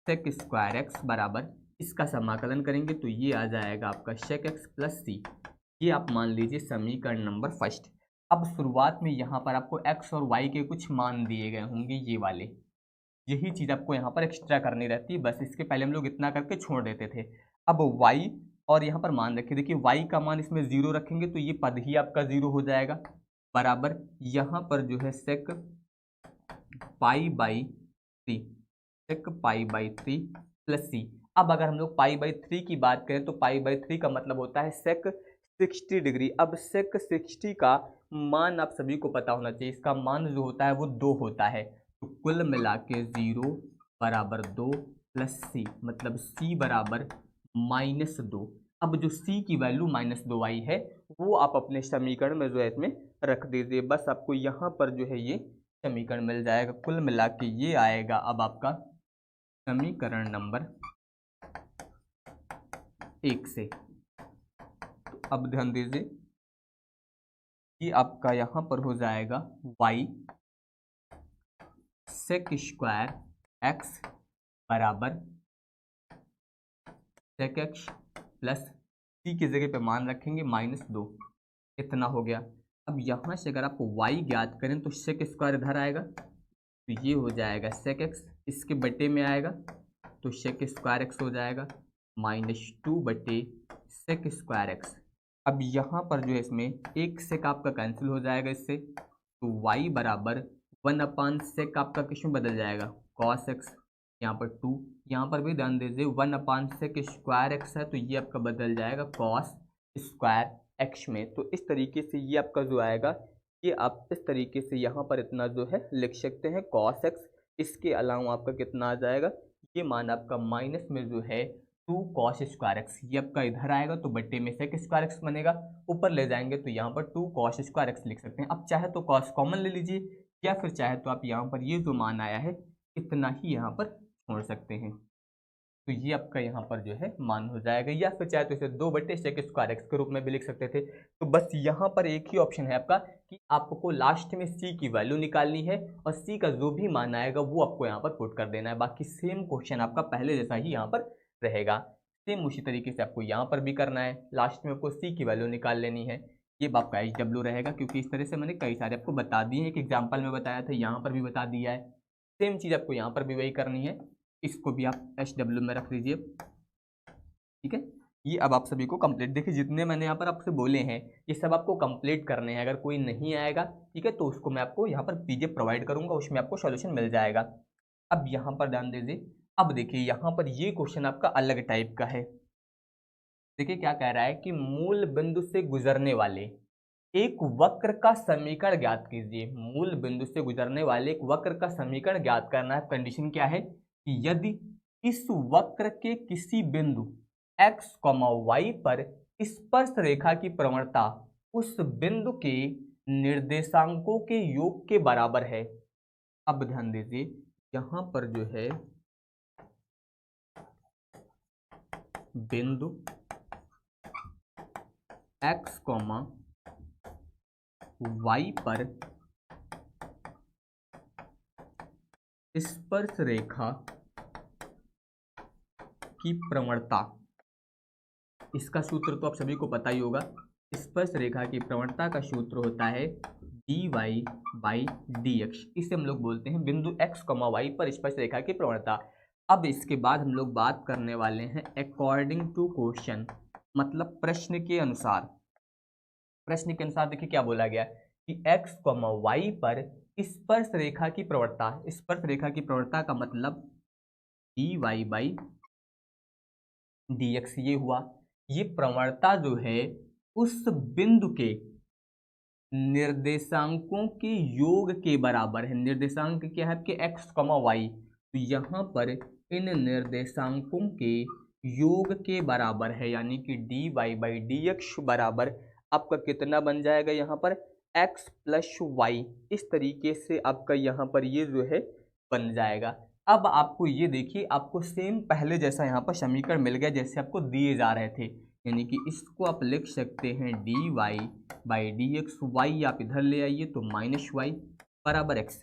A: सेक स्क्वायर एक्स बराबर, इसका समाकलन करेंगे तो ये आ जाएगा आपका सेक एक्स प्लस सी। ये आप मान लीजिए समीकरण नंबर फर्स्ट। अब शुरुआत में यहाँ पर आपको x और y के कुछ मान दिए गए होंगे, ये वाले, यही चीज़ आपको यहाँ पर एक्स्ट्रा करनी रहती है, बस इसके पहले हम लोग इतना करके छोड़ देते थे। अब y और यहाँ पर मान रखिए, देखिए y का मान इसमें 0 रखेंगे तो ये पद ही आपका 0 हो जाएगा, बराबर यहाँ पर जो है sec pi by 3, sec pi by 3 plus C. अब अगर हम लोग पाई बाई 3 की बात करें तो पाई बाई 3 का मतलब होता है सेक 60 डिग्री। अब सेक 60 का मान आप सभी को पता होना चाहिए, इसका मान जो होता है वो 2 होता है, तो कुल मिला के 0 बराबर 2 प्लस सी, मतलब सी बराबर -2। अब जो सी की वैल्यू -2 आई है वो आप अपने समीकरण में जो है इसमें रख दीजिए, बस आपको यहाँ पर जो है ये समीकरण मिल जाएगा। कुल मिला के ये आएगा अब आपका समीकरण नंबर 1 से। तो अब ध्यान दीजिए कि आपका यहाँ पर हो जाएगा y सेक स्क्वायर एक्स बराबर सेक एक्स प्लस सी की जगह पे मान रखेंगे -2, इतना हो गया। अब यहाँ से अगर आपको y ज्ञात करें तो सेक स्क्वायर इधर आएगा तो ये हो जाएगा सेक एक्स, इसके बटे में आएगा तो सेक स्क्वायर एक्स हो जाएगा -2 बटे सेक स्क्वायर एक्स। अब यहाँ पर जो है इसमें एक सेक आपका कैंसिल हो जाएगा इससे, तो y बराबर 1/सेक आपका किस में बदल जाएगा, कॉस एक्स, यहाँ पर 2, यहाँ पर भी ध्यान दीजिए 1/सेक स्क्वायर एक्स है तो ये आपका बदल जाएगा कॉस स्क्वायर एक्स में। तो इस तरीके से ये आपका जो आएगा, ये आप इस तरीके से यहाँ पर इतना जो है लिख सकते हैं कॉस एक्स। इसके अलावा आपका कितना आ जाएगा, ये मान आपका माइनस में जो है 2 कॉस स्क्वायर एक्स, ये आपका इधर आएगा तो बट्टे में सेक स्क्वायर एक्स बनेगा, ऊपर ले जाएंगे तो यहाँ पर 2 कॉस स्क्वायर एक्स लिख सकते हैं। अब चाहे तो कॉस कॉमन ले लीजिए या फिर चाहे तो आप यहाँ पर ये जो मान आया है इतना ही यहाँ पर छोड़ सकते हैं, तो ये आपका यहाँ पर जो है मान हो जाएगा, या फिर चाहे तो इसे 2/सेक स्क्वायर एक्स के रूप में भी लिख सकते थे। तो बस यहाँ पर एक ही ऑप्शन है आपका कि आपको लास्ट में सी की वैल्यू निकालनी है और सी का जो भी मान आएगा वो आपको यहाँ पर पुट कर देना है, बाकी सेम क्वेश्चन आपका पहले जैसा ही यहाँ पर रहेगा। सेम उसी तरीके से आपको यहाँ पर भी करना है, लास्ट में आपको सी की वैल्यू निकाल लेनी है। ये आपका HW रहेगा, क्योंकि इस तरह से मैंने कई सारे आपको बता दिए हैं, एक एग्जाम्पल में बताया था, यहाँ पर भी बता दिया है। सेम चीज़ आपको यहाँ पर भी वही करनी है, इसको भी आप HW में रख दीजिए, ठीक है। ये अब आप सभी को कंप्लीट, देखिए जितने मैंने यहाँ पर आपसे बोले हैं ये सब आपको कंप्लीट करने हैं, अगर कोई नहीं आएगा ठीक है तो उसको मैं आपको यहाँ पर PDF प्रोवाइड करूँगा, उसमें आपको सॉल्यूशन मिल जाएगा। अब यहाँ पर ध्यान दीजिए, अब देखिए यहाँ पर ये क्वेश्चन आपका अलग टाइप का है। देखिए क्या कह रहा है कि मूल बिंदु से गुजरने वाले एक वक्र का समीकरण ज्ञात कीजिए। मूल बिंदु से गुजरने वाले एक वक्र का समीकरण ज्ञात करना है। कंडीशन क्या है कि यदि इस वक्र के किसी बिंदु x, y पर स्पर्श रेखा की प्रवणता उस बिंदु के निर्देशांकों के योग के बराबर है। अब ध्यान दीजिए यहाँ पर जो है बिंदु एक्स कॉमा वाई पर स्पर्श रेखा की प्रवणता, इसका सूत्र तो आप सभी को पता ही होगा। स्पर्श रेखा की प्रवणता का सूत्र होता है dy बाई dx। इसे हम लोग बोलते हैं बिंदु x, y पर स्पर्श रेखा की प्रवणता। अब इसके बाद हम लोग बात करने वाले हैं अकॉर्डिंग टू क्वेश्चन, मतलब प्रश्न के अनुसार। प्रश्न के अनुसार देखिए क्या बोला गया कि x, y पर स्पर्श रेखा की प्रवणता। स्पर्श रेखा की प्रवणता का मतलब dy बाई dx ये हुआ। ये प्रवणता जो है उस बिंदु के निर्देशांकों के योग के बराबर है। निर्देशांक क्या है आपके x, y, तो यहाँ पर इन निर्देशांकों के योग के बराबर है, यानी कि dy बाई dx बराबर आपका कितना बन जाएगा यहाँ पर x प्लस वाई। इस तरीके से आपका यहाँ पर ये जो है बन जाएगा। अब आपको ये देखिए, आपको सेम पहले जैसा यहाँ पर समीकरण मिल गया जैसे आपको दिए जा रहे थे, यानी कि इसको आप लिख सकते हैं dy बाई dx। y आप इधर ले आइए तो माइनस वाई बराबर x।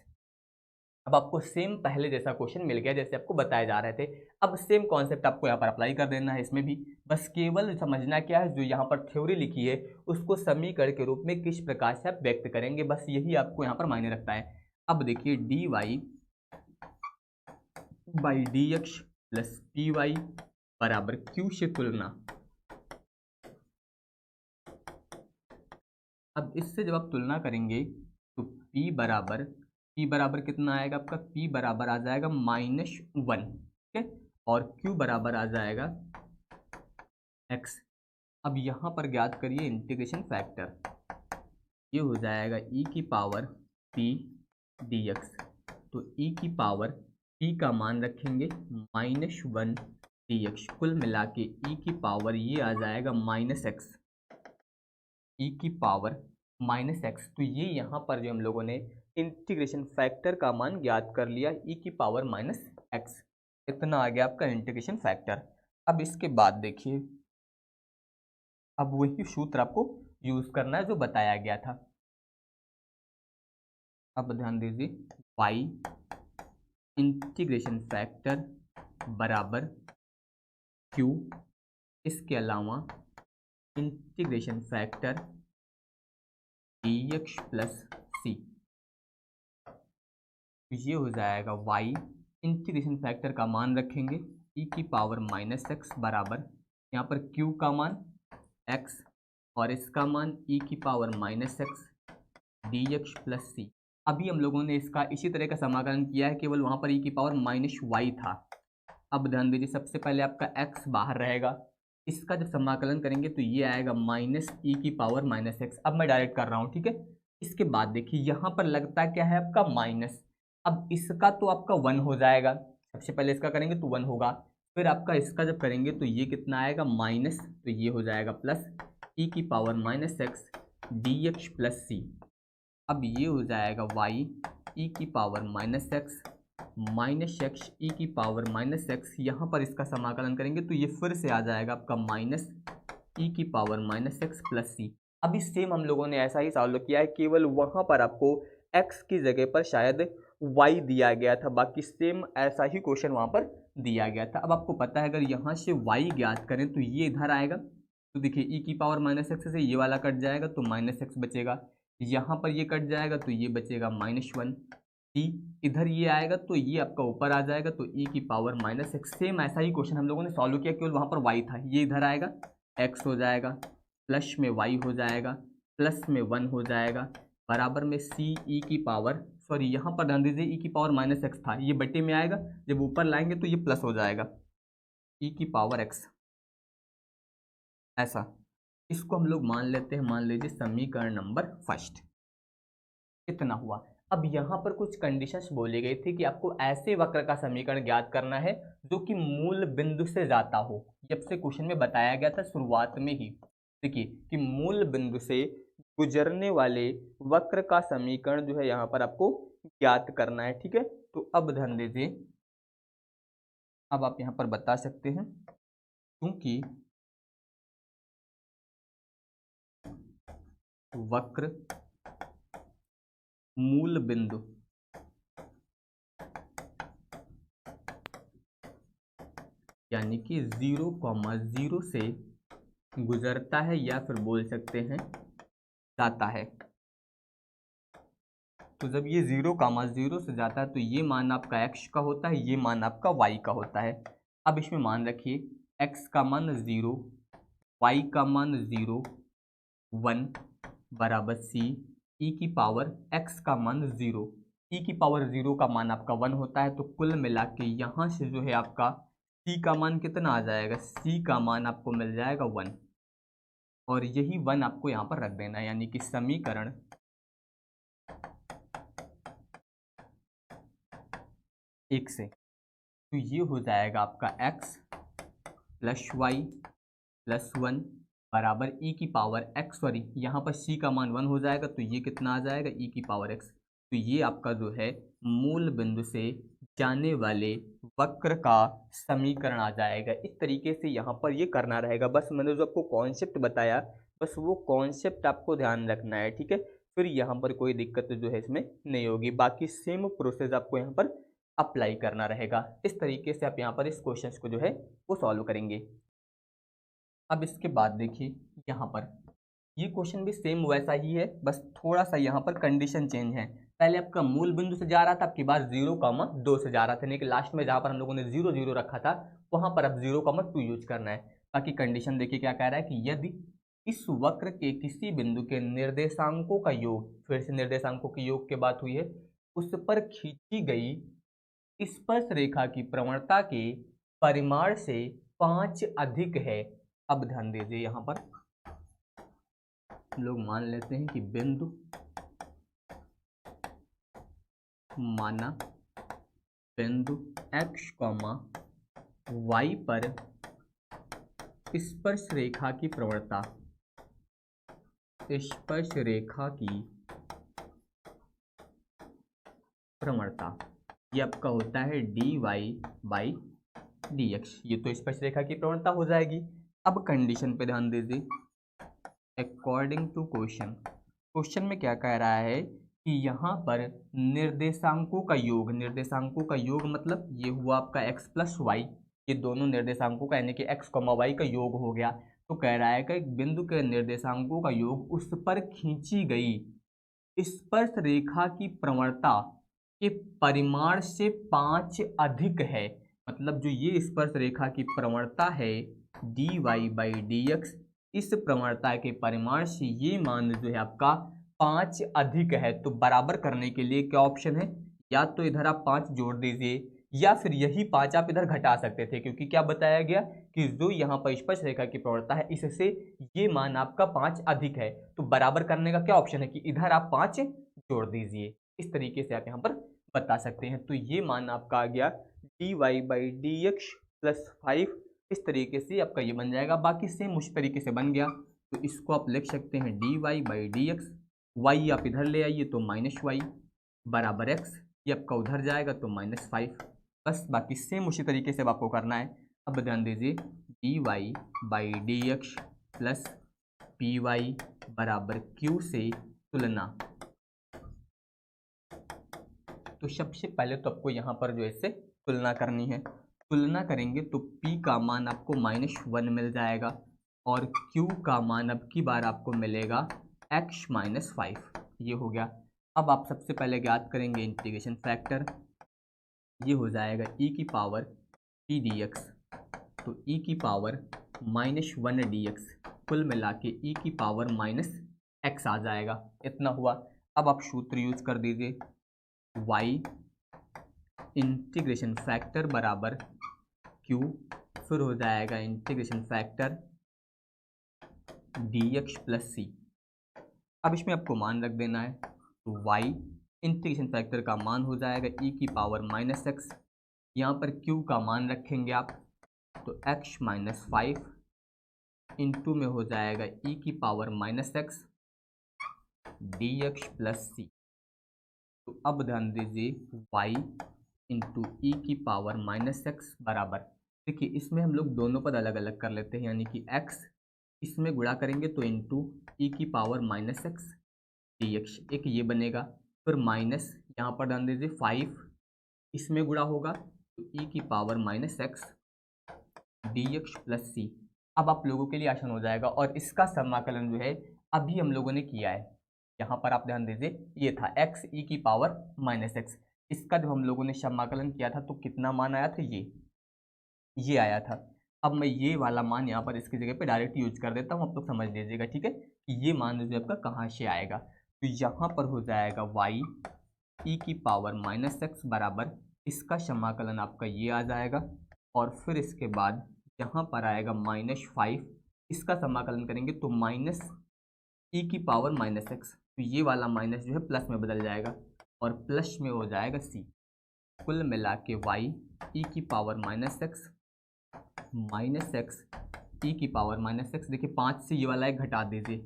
A: अब आपको सेम पहले जैसा क्वेश्चन मिल गया जैसे आपको बताए जा रहे थे। अब सेम कॉन्सेप्ट आपको यहाँ पर अप्लाई कर देना है इसमें भी। बस केवल समझना क्या है, जो यहाँ पर थ्योरी लिखी है उसको समीकरण के रूप में किस प्रकार से आप व्यक्त करेंगे, बस यही आपको यहाँ पर मायने रखता है। अब देखिए dy by dx plus py बराबर q से तुलना। अब इससे जब आप तुलना करेंगे तो p बराबर कितना आएगा आपका, p बराबर आ जाएगा -1, ठीक है, और q बराबर आ जाएगा x। अब यहाँ पर ज्ञात करिए इंटीग्रेशन फैक्टर, ये हो जाएगा e की पावर p dx। तो e की पावर p का मान रखेंगे -1 dx, कुल मिला के e की पावर ये आ जाएगा -x, e की पावर -x। तो ये यहाँ पर जो हम लोगों ने इंटीग्रेशन फैक्टर का मान ज्ञात कर लिया, e की पावर -x, इतना आ गया आपका इंटीग्रेशन फैक्टर। अब इसके बाद देखिए, अब वही सूत्र आपको यूज करना है जो बताया गया था। अब ध्यान दीजिए y इंटीग्रेशन फैक्टर बराबर q, इसके अलावा integration factor dx plus c। ये हो जाएगा y इंटीग्रेशन फैक्टर का मान रखेंगे e की पावर -x बराबर यहाँ पर q का मान x और इसका मान e की power -x dx plus c। अभी हम लोगों ने इसका इसी तरह का समाकलन किया है, केवल वहाँ पर e की पावर -y था। अब ध्यान दीजिए, सबसे पहले आपका x बाहर रहेगा, इसका जब समाकलन करेंगे तो ये आएगा -e की पावर -x। अब मैं डायरेक्ट कर रहा हूँ, ठीक है। इसके बाद देखिए यहाँ पर लगता क्या है आपका माइनस। अब इसका तो आपका 1 हो जाएगा, सबसे पहले इसका करेंगे तो 1 होगा, फिर आपका इसका जब करेंगे तो ये कितना आएगा माइनस, तो ये हो जाएगा प्लस e की power -x dx plus c। अब ये हो जाएगा y e की पावर -x e की पावर -x। यहाँ पर इसका समाकलन करेंगे तो ये फिर से आ जाएगा आपका -e की पावर -x प्लस c। अभी सेम हम लोगों ने ऐसा ही सॉल्व किया है, केवल वहाँ पर आपको x की जगह पर शायद y दिया गया था, बाकी सेम ऐसा ही क्वेश्चन वहाँ पर दिया गया था। अब आपको पता है अगर यहाँ से y ज्ञात करें तो ये इधर आएगा, तो देखिए e की पावर -x से ये वाला कट जाएगा तो -x बचेगा, यहाँ पर ये कट जाएगा तो ये बचेगा -1 t, इधर ये आएगा तो ये आपका ऊपर आ जाएगा तो e की पावर -x। सेम ऐसा ही क्वेश्चन हम लोगों ने सॉल्व किया, केवल वहाँ पर y था, ये इधर आएगा x हो जाएगा, प्लस में y हो जाएगा, प्लस में 1 हो जाएगा, बराबर में c e की पावर, सॉरी यहाँ पर ध्यान दीजिए e की पावर -x था, ये बटे में आएगा, जब ऊपर लाएंगे तो ये प्लस हो जाएगा e की पावर x। ऐसा इसको हम लोग मान लेते हैं, मान लीजिए समीकरण नंबर फर्स्ट। कितना हुआ, अब यहाँ पर कुछ कंडीशंस बोली गई थी कि आपको ऐसे वक्र का समीकरण ज्ञात करना है जो कि मूल बिंदु से जाता हो। जब से क्वेश्चन में बताया गया था शुरुआत में ही, देखिए कि मूल बिंदु से गुजरने वाले वक्र का समीकरण जो है यहाँ पर आपको ज्ञात करना है, ठीक है। तो अब ध्यान दीजिए, अब आप यहाँ पर बता सकते हैं क्योंकि वक्र मूल बिंदु यानी कि 0,0 से गुजरता है या फिर बोल सकते हैं जाता है। तो जब ये 0,0 से जाता है तो ये मान आपका x का होता है, ये मान आपका y का होता है। अब इसमें मान रखिए x का मान 0, y का मान 0, 1 बराबर c e की पावर x का मान 0, e की पावर 0 का मान आपका 1 होता है। तो कुल मिला के यहाँ से जो है आपका c का मान कितना आ जाएगा, c का मान आपको मिल जाएगा 1, और यही 1 आपको यहाँ पर रख देना है, यानी कि समीकरण 1 से। तो ये हो जाएगा आपका x प्लस वाई प्लस 1 बराबर e की पावर x, सॉरी यहाँ पर c का मान 1 हो जाएगा, तो ये कितना आ जाएगा e की पावर x। तो ये आपका जो है मूल बिंदु से जाने वाले वक्र का समीकरण आ जाएगा। इस तरीके से यहाँ पर ये करना रहेगा। बस मैंने जो आपको कॉन्सेप्ट बताया, बस वो कॉन्सेप्ट आपको ध्यान रखना है, ठीक है। फिर यहाँ पर कोई दिक्कत जो है इसमें नहीं होगी, बाकी सेम प्रोसेस आपको यहाँ पर अप्लाई करना रहेगा। इस तरीके से आप यहाँ पर इस क्वेश्चन को जो है वो सॉल्व करेंगे। अब इसके बाद देखिए यहाँ पर ये क्वेश्चन भी सेम वैसा ही है, बस थोड़ा सा यहाँ पर कंडीशन चेंज है। पहले आपका मूल बिंदु से जा रहा था, आपके बाद 0,2 से जा रहा था, यानी कि लास्ट में जहाँ पर हम लोगों ने 0,0 रखा था वहाँ पर अब 0,2 यूज करना है। बाकी कंडीशन देखिए क्या कह रहा है कि यदि इस वक्र के किसी बिंदु के निर्देशांकों का योग, फिर से निर्देशांकों के योग की बात हुई है, उस पर खींची गई स्पर्श रेखा की प्रवणता के परिमाण से 5 अधिक है। अब ध्यान दीजिए यहाँ पर लोग मान लेते हैं कि बिंदु माना बिंदु x, y पर स्पर्श रेखा की प्रवणता, स्पर्श रेखा की प्रवणता ये आपका होता है dy बाई dx। ये तो स्पर्श रेखा की प्रवणता हो जाएगी। अब कंडीशन पे ध्यान दीजिए, अकॉर्डिंग टू क्वेश्चन में क्या कह रहा है कि यहाँ पर निर्देशांकों का योग मतलब ये हुआ आपका x प्लस वाई, ये दोनों निर्देशांकों का यानी कि x, y का योग हो गया। तो कह रहा है कि एक बिंदु के निर्देशांकों का योग उस पर खींची गई स्पर्श रेखा की प्रवणता के परिमाण से 5 अधिक है। मतलब जो ये स्पर्श रेखा की प्रवणता है dy बाई dx, इस प्रवणता के परिमाण से ये मान जो है आपका 5 अधिक है। तो बराबर करने के लिए क्या ऑप्शन है, या तो इधर आप 5 जोड़ दीजिए या फिर यही 5 आप इधर घटा सकते थे, क्योंकि क्या बताया गया कि जो यहाँ पर स्पर्श रेखा की प्रवणता है इससे ये मान आपका 5 अधिक है। तो बराबर करने का क्या ऑप्शन है कि इधर आप 5 जोड़ दीजिए। इस तरीके से आप यहाँ पर बता सकते हैं। तो ये मान आपका आ गया dy बाई dx प्लस 5। इस तरीके से आपका ये बन जाएगा। बाकी सेम उस तरीके से बन गया, तो इसको आप लिख सकते हैं dy बाई dx, y आप इधर ले आइए तो माइनस वाई बराबर x, ये आपका उधर जाएगा तो -5। बस बाकी सेम उसी तरीके से अब आपको करना है। अब ध्यान दीजिए dy by dx plus p y बराबर q से तुलना। तो सबसे पहले तो आपको यहाँ पर जो है इससे तुलना करनी है। तुलना करेंगे तो p का मान आपको -1 मिल जाएगा और q का मान अब की बार आपको मिलेगा x -5। ये हो गया। अब आप सबसे पहले ज्ञात करेंगे इंटीग्रेशन फैक्टर, ये हो जाएगा e की पावर p dx, तो e की पावर -1 dx, कुल मिला के e की पावर -x आ जाएगा। इतना हुआ। अब आप सूत्र यूज कर दीजिए y इंटीग्रेशन फैक्टर बराबर q, फिर हो जाएगा integration factor dx plus c। अब इसमें आपको मान रख देना है, तो y इंटीग्रेशन फैक्टर का मान हो जाएगा e की पावर -x, यहाँ पर q का मान रखेंगे आप तो x -5 इंटू में हो जाएगा e की power -x dx plus c। तो अब ध्यान दीजिए y इंटू ई की पावर -x बराबर, देखिए इसमें हम लोग दोनों पद अलग अलग कर लेते हैं, यानी कि x इसमें गुणा करेंगे तो इंटू ई की power minus x D x, एक ये बनेगा। फिर माइनस यहाँ पर डाल दीजिए 5, इसमें गुणा होगा तो ई की power minus x D x plus C. अब आप लोगों के लिए आसान हो जाएगा, और इसका समाकलन जो है अभी हम लोगों ने किया है। यहाँ पर आप ध्यान दीजिए, ये था एक्स ई की पावर माइनस एक्स, इसका जब हम लोगों ने समाकलन किया था तो कितना मान आया था, ये आया था। अब मैं ये वाला मान यहाँ पर इसकी जगह पे डायरेक्ट यूज कर देता हूँ, आप तो समझ लीजिएगा, ठीक है, कि ये मान जो आपका कहाँ से आएगा। तो यहाँ पर हो जाएगा वाई ई की पावर माइनस एक्स बराबर, इसका समाकलन आपका ये आ जाएगा, और फिर इसके बाद यहाँ पर आएगा -5, इसका समाकलन करेंगे तो माइनस ई की पावर माइनस एक्स, तो ये वाला माइनस जो है प्लस में बदल जाएगा, और प्लस में हो जाएगा सी। कुल मिला के वाई ई की पावर माइनस एक्स ई की पावर माइनस एक्स, देखिए 5 से ये वाला एक घटा दीजिए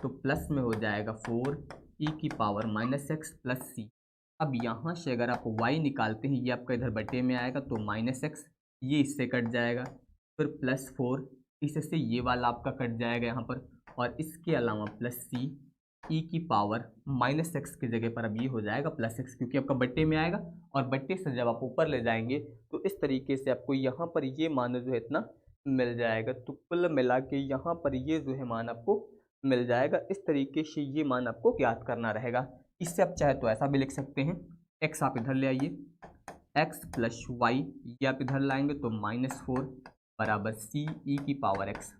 A: तो प्लस में हो जाएगा 4 ई की power minus x plus C. अब यहाँ से अगर आप y निकालते हैं, ये आपका इधर बटे में आएगा तो माइनस एक्स, ये इससे कट जाएगा, फिर प्लस 4, इससे ये वाला आपका कट जाएगा यहाँ पर, और इसके अलावा प्लस सी ई की पावर माइनस एक्स की जगह पर अब ये हो जाएगा प्लस एक्स, क्योंकि आपका बट्टे में आएगा, और बट्टे से जब आप ऊपर ले जाएंगे तो इस तरीके से आपको यहाँ पर ये मान जो है इतना मिल जाएगा। तो कुल मिला के यहाँ पर ये जो है मान आपको मिल जाएगा। इस तरीके से ये मान आपको ज्ञात करना रहेगा। इससे आप चाहे तो ऐसा भी लिख सकते हैं, एक्स आप इधर ले आइए, एक्स प्लस वाई, ये आप इधर लाएंगे तो -4 बराबर सी ई की पावर एक्स।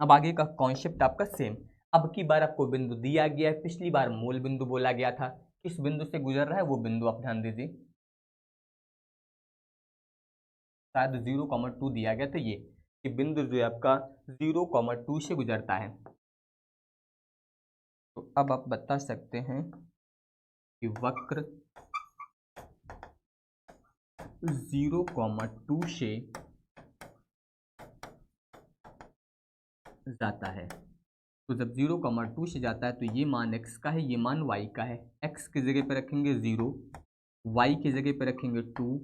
A: अब आगे का कॉन्सेप्ट आपका सेम। अब की बार आपको बिंदु दिया गया है, पिछली बार मूल बिंदु बोला गया था, किस बिंदु से गुजर रहा है वो बिंदु आप ध्यान दीजिए, शायद 0,2 दिया गया था, ये कि बिंदु जो है आपका 0,2 से गुजरता है। तो अब आप बता सकते हैं कि वक्र 0,2 से जाता है। तो जब 0,2 से जाता है तो ये मान x का है, ये मान y का है। x की जगह पे रखेंगे 0, y की जगह पे रखेंगे 2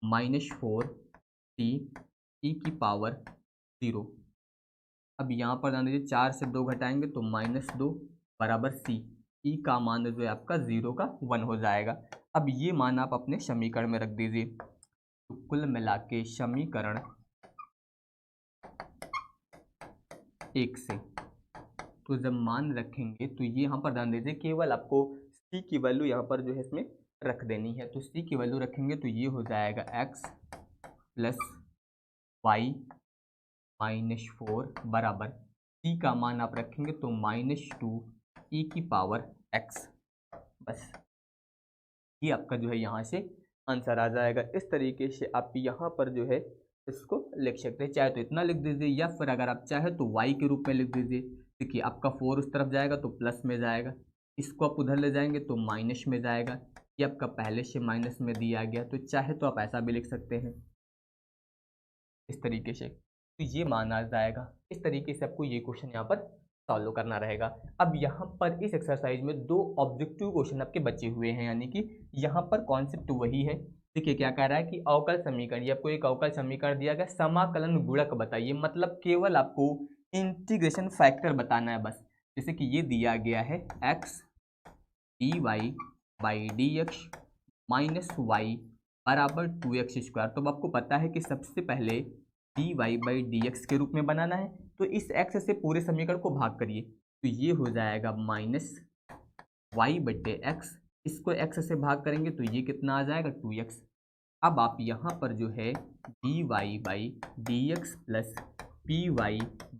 A: -4 c e की पावर 0। अब यहाँ पर ध्यान दीजिए, 4 से 2 घटाएंगे तो -2 बराबर c, e का मान जो है आपका 0 का 1 हो जाएगा। अब ये मान आप अपने समीकरण में रख दीजिए। तो कुल मिला के समीकरण 1 से, तो जब मान रखेंगे तो ये यहाँ पर ध्यान दीजिए, केवल आपको c की वैल्यू यहाँ पर जो है इसमें रख देनी है। तो c की वैल्यू रखेंगे तो ये हो जाएगा x प्लस वाई -4 बराबर c का मान आप रखेंगे तो -2 e की पावर x। बस ये आपका जो है यहाँ से आंसर आ जाएगा। इस तरीके से आप यहाँ पर जो है इसको लिख सकते हैं, चाहे तो इतना लिख दीजिए, या फिर अगर आप चाहे तो y के रूप में लिख दीजिए। देखिए आपका 4 उस तरफ जाएगा तो प्लस में जाएगा, इसको आप उधर ले जाएंगे तो माइनस में जाएगा, ये आपका पहले से माइनस में दिया गया, तो चाहे तो आप ऐसा भी लिख सकते हैं इस तरीके से, तो ये मान आ जाएगा। इस तरीके से आपको ये क्वेश्चन यहाँ पर सॉल्व करना रहेगा। अब यहाँ पर इस एक्सरसाइज में 2 ऑब्जेक्टिव क्वेश्चन आपके बचे हुए हैं, यानी कि यहाँ पर कॉन्सेप्ट वही है। देखिए क्या कह रहा है कि अवकल समीकरण, ये आपको एक अवकल समीकरण दिया गया, समाकलन गुणक बताइए, मतलब केवल आपको इंटीग्रेशन फैक्टर बताना है बस। जैसे कि ये दिया गया है x dy by d x minus y बराबर 2x²। तो अब आपको पता है कि सबसे पहले dy बाई dx के रूप में बनाना है, तो इस x से पूरे समीकरण को भाग करिए, तो ये हो जाएगा -y बटे x, इसको x से भाग करेंगे तो ये कितना आ जाएगा 2x। अब आप यहाँ पर जो है dy by dx plus py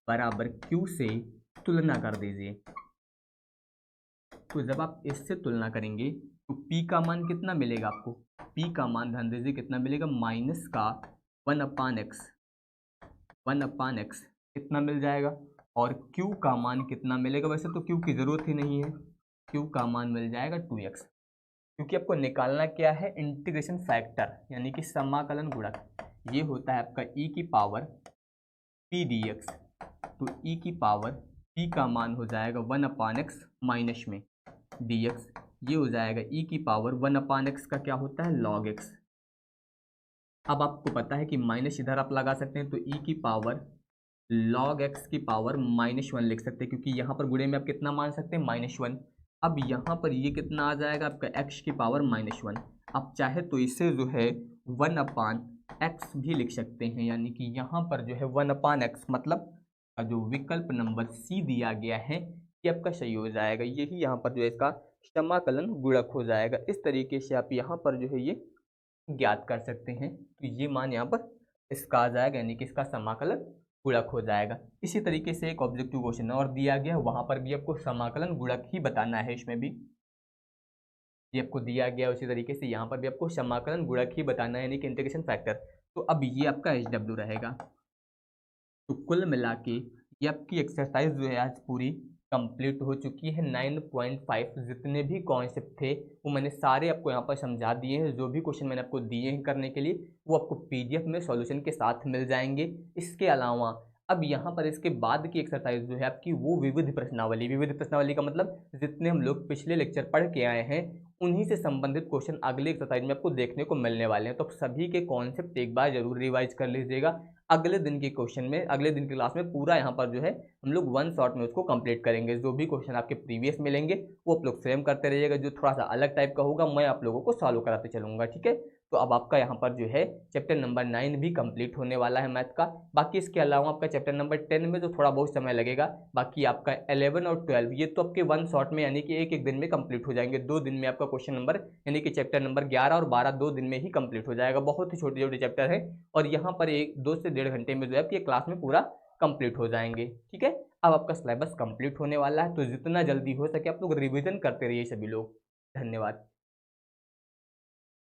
A: बराबर q से तुलना कर दीजिए। तो जब आप इससे तुलना करेंगे तो p का मान कितना मिलेगा आपको, p का मान ध्यान दीजिए कितना मिलेगा, माइनस का 1/x कितना मिल जाएगा, और q का मान कितना मिलेगा, वैसे तो q की ज़रूरत ही नहीं है, q का मान मिल जाएगा 2x, क्योंकि आपको निकालना क्या है, इंटीग्रेशन फैक्टर यानी कि समाकलन गुणक। ये होता है आपका e की पावर p dx, तो e की पावर p का मान हो जाएगा 1/x माइनस में dx, ये हो जाएगा e की पावर 1/x का क्या होता है log x। अब आपको पता है कि माइनस इधर आप लगा सकते हैं, तो e की पावर log x की पावर -1 लिख सकते हैं, क्योंकि यहाँ पर गुणे में आप कितना मान सकते हैं, -1। अब यहाँ पर ये कितना आ जाएगा आपका x की पावर -1। आप चाहे तो इसे जो है 1/x भी लिख सकते हैं, यानी कि यहाँ पर जो है 1/x, मतलब जो विकल्प नंबर सी दिया गया है ये आपका सही हो जाएगा। यही यहाँ पर जो है इसका समाकलन गुणक हो जाएगा। इस तरीके से आप यहाँ पर जो है ये ज्ञात कर सकते हैं। तो ये मान यहाँ पर इसका आ जाएगा, यानी कि इसका समाकलन गुणक हो जाएगा। इसी तरीके से एक ऑब्जेक्टिव क्वेश्चन और दिया गया है, वहाँ पर भी आपको समाकलन गुणक ही बताना है। इसमें भी ये आपको दिया गया है, उसी तरीके से यहाँ पर भी आपको समाकलन गुणक ही बताना है, यानी कि इंटीग्रेशन फैक्टर। तो अब ये आपका HW रहेगा। तो कुल मिला के ये आपकी एक्सरसाइज जो है आज पूरी कंप्लीट हो चुकी है। 9.5 जितने भी कॉन्सेप्ट थे वो मैंने सारे आपको यहाँ पर समझा दिए हैं। जो भी क्वेश्चन मैंने आपको दिए हैं करने के लिए वो आपको PDF में सॉल्यूशन के साथ मिल जाएंगे। इसके अलावा अब यहाँ पर इसके बाद की एक्सरसाइज जो है आपकी वो विविध प्रश्नावली का मतलब जितने हम लोग पिछले लेक्चर पढ़ के आए हैं उन्हीं से संबंधित क्वेश्चन अगले एक्सरसाइज में आपको देखने को मिलने वाले हैं। तो सभी के कॉन्सेप्ट एक बार जरूर रिवाइज कर लीजिएगा। अगले दिन के क्वेश्चन में, अगले दिन की क्लास में पूरा यहाँ पर जो है हम लोग वन शॉट में उसको कंप्लीट करेंगे। जो भी क्वेश्चन आपके प्रीवियस मिलेंगे वो आप लोग सेम करते रहिएगा, जो थोड़ा सा अलग टाइप का होगा मैं आप लोगों को सॉल्व कराते चलूंगा, ठीक है। तो अब आपका यहाँ पर जो है चैप्टर नंबर 9 भी कंप्लीट होने वाला है मैथ का। बाकी इसके अलावा आपका चैप्टर नंबर 10 में जो थोड़ा बहुत समय लगेगा, बाकी आपका 11 और 12 ये तो आपके वन शॉट में यानी कि एक एक दिन में कंप्लीट हो जाएंगे। 2 दिन में आपका क्वेश्चन नंबर यानी कि चैप्टर नंबर 11 और 12 2 दिन में ही कंप्लीट हो जाएगा। बहुत ही छोटे छोटे चैप्टर है और यहाँ पर 2 से 1.5 घंटे में जो है आपकी क्लास में पूरा कंप्लीट हो जाएंगे, ठीक है। अब आपका सिलेबस कंप्लीट होने वाला है, तो जितना जल्दी हो सके आप लोग रिविजन करते रहिए सभी लोग। धन्यवाद।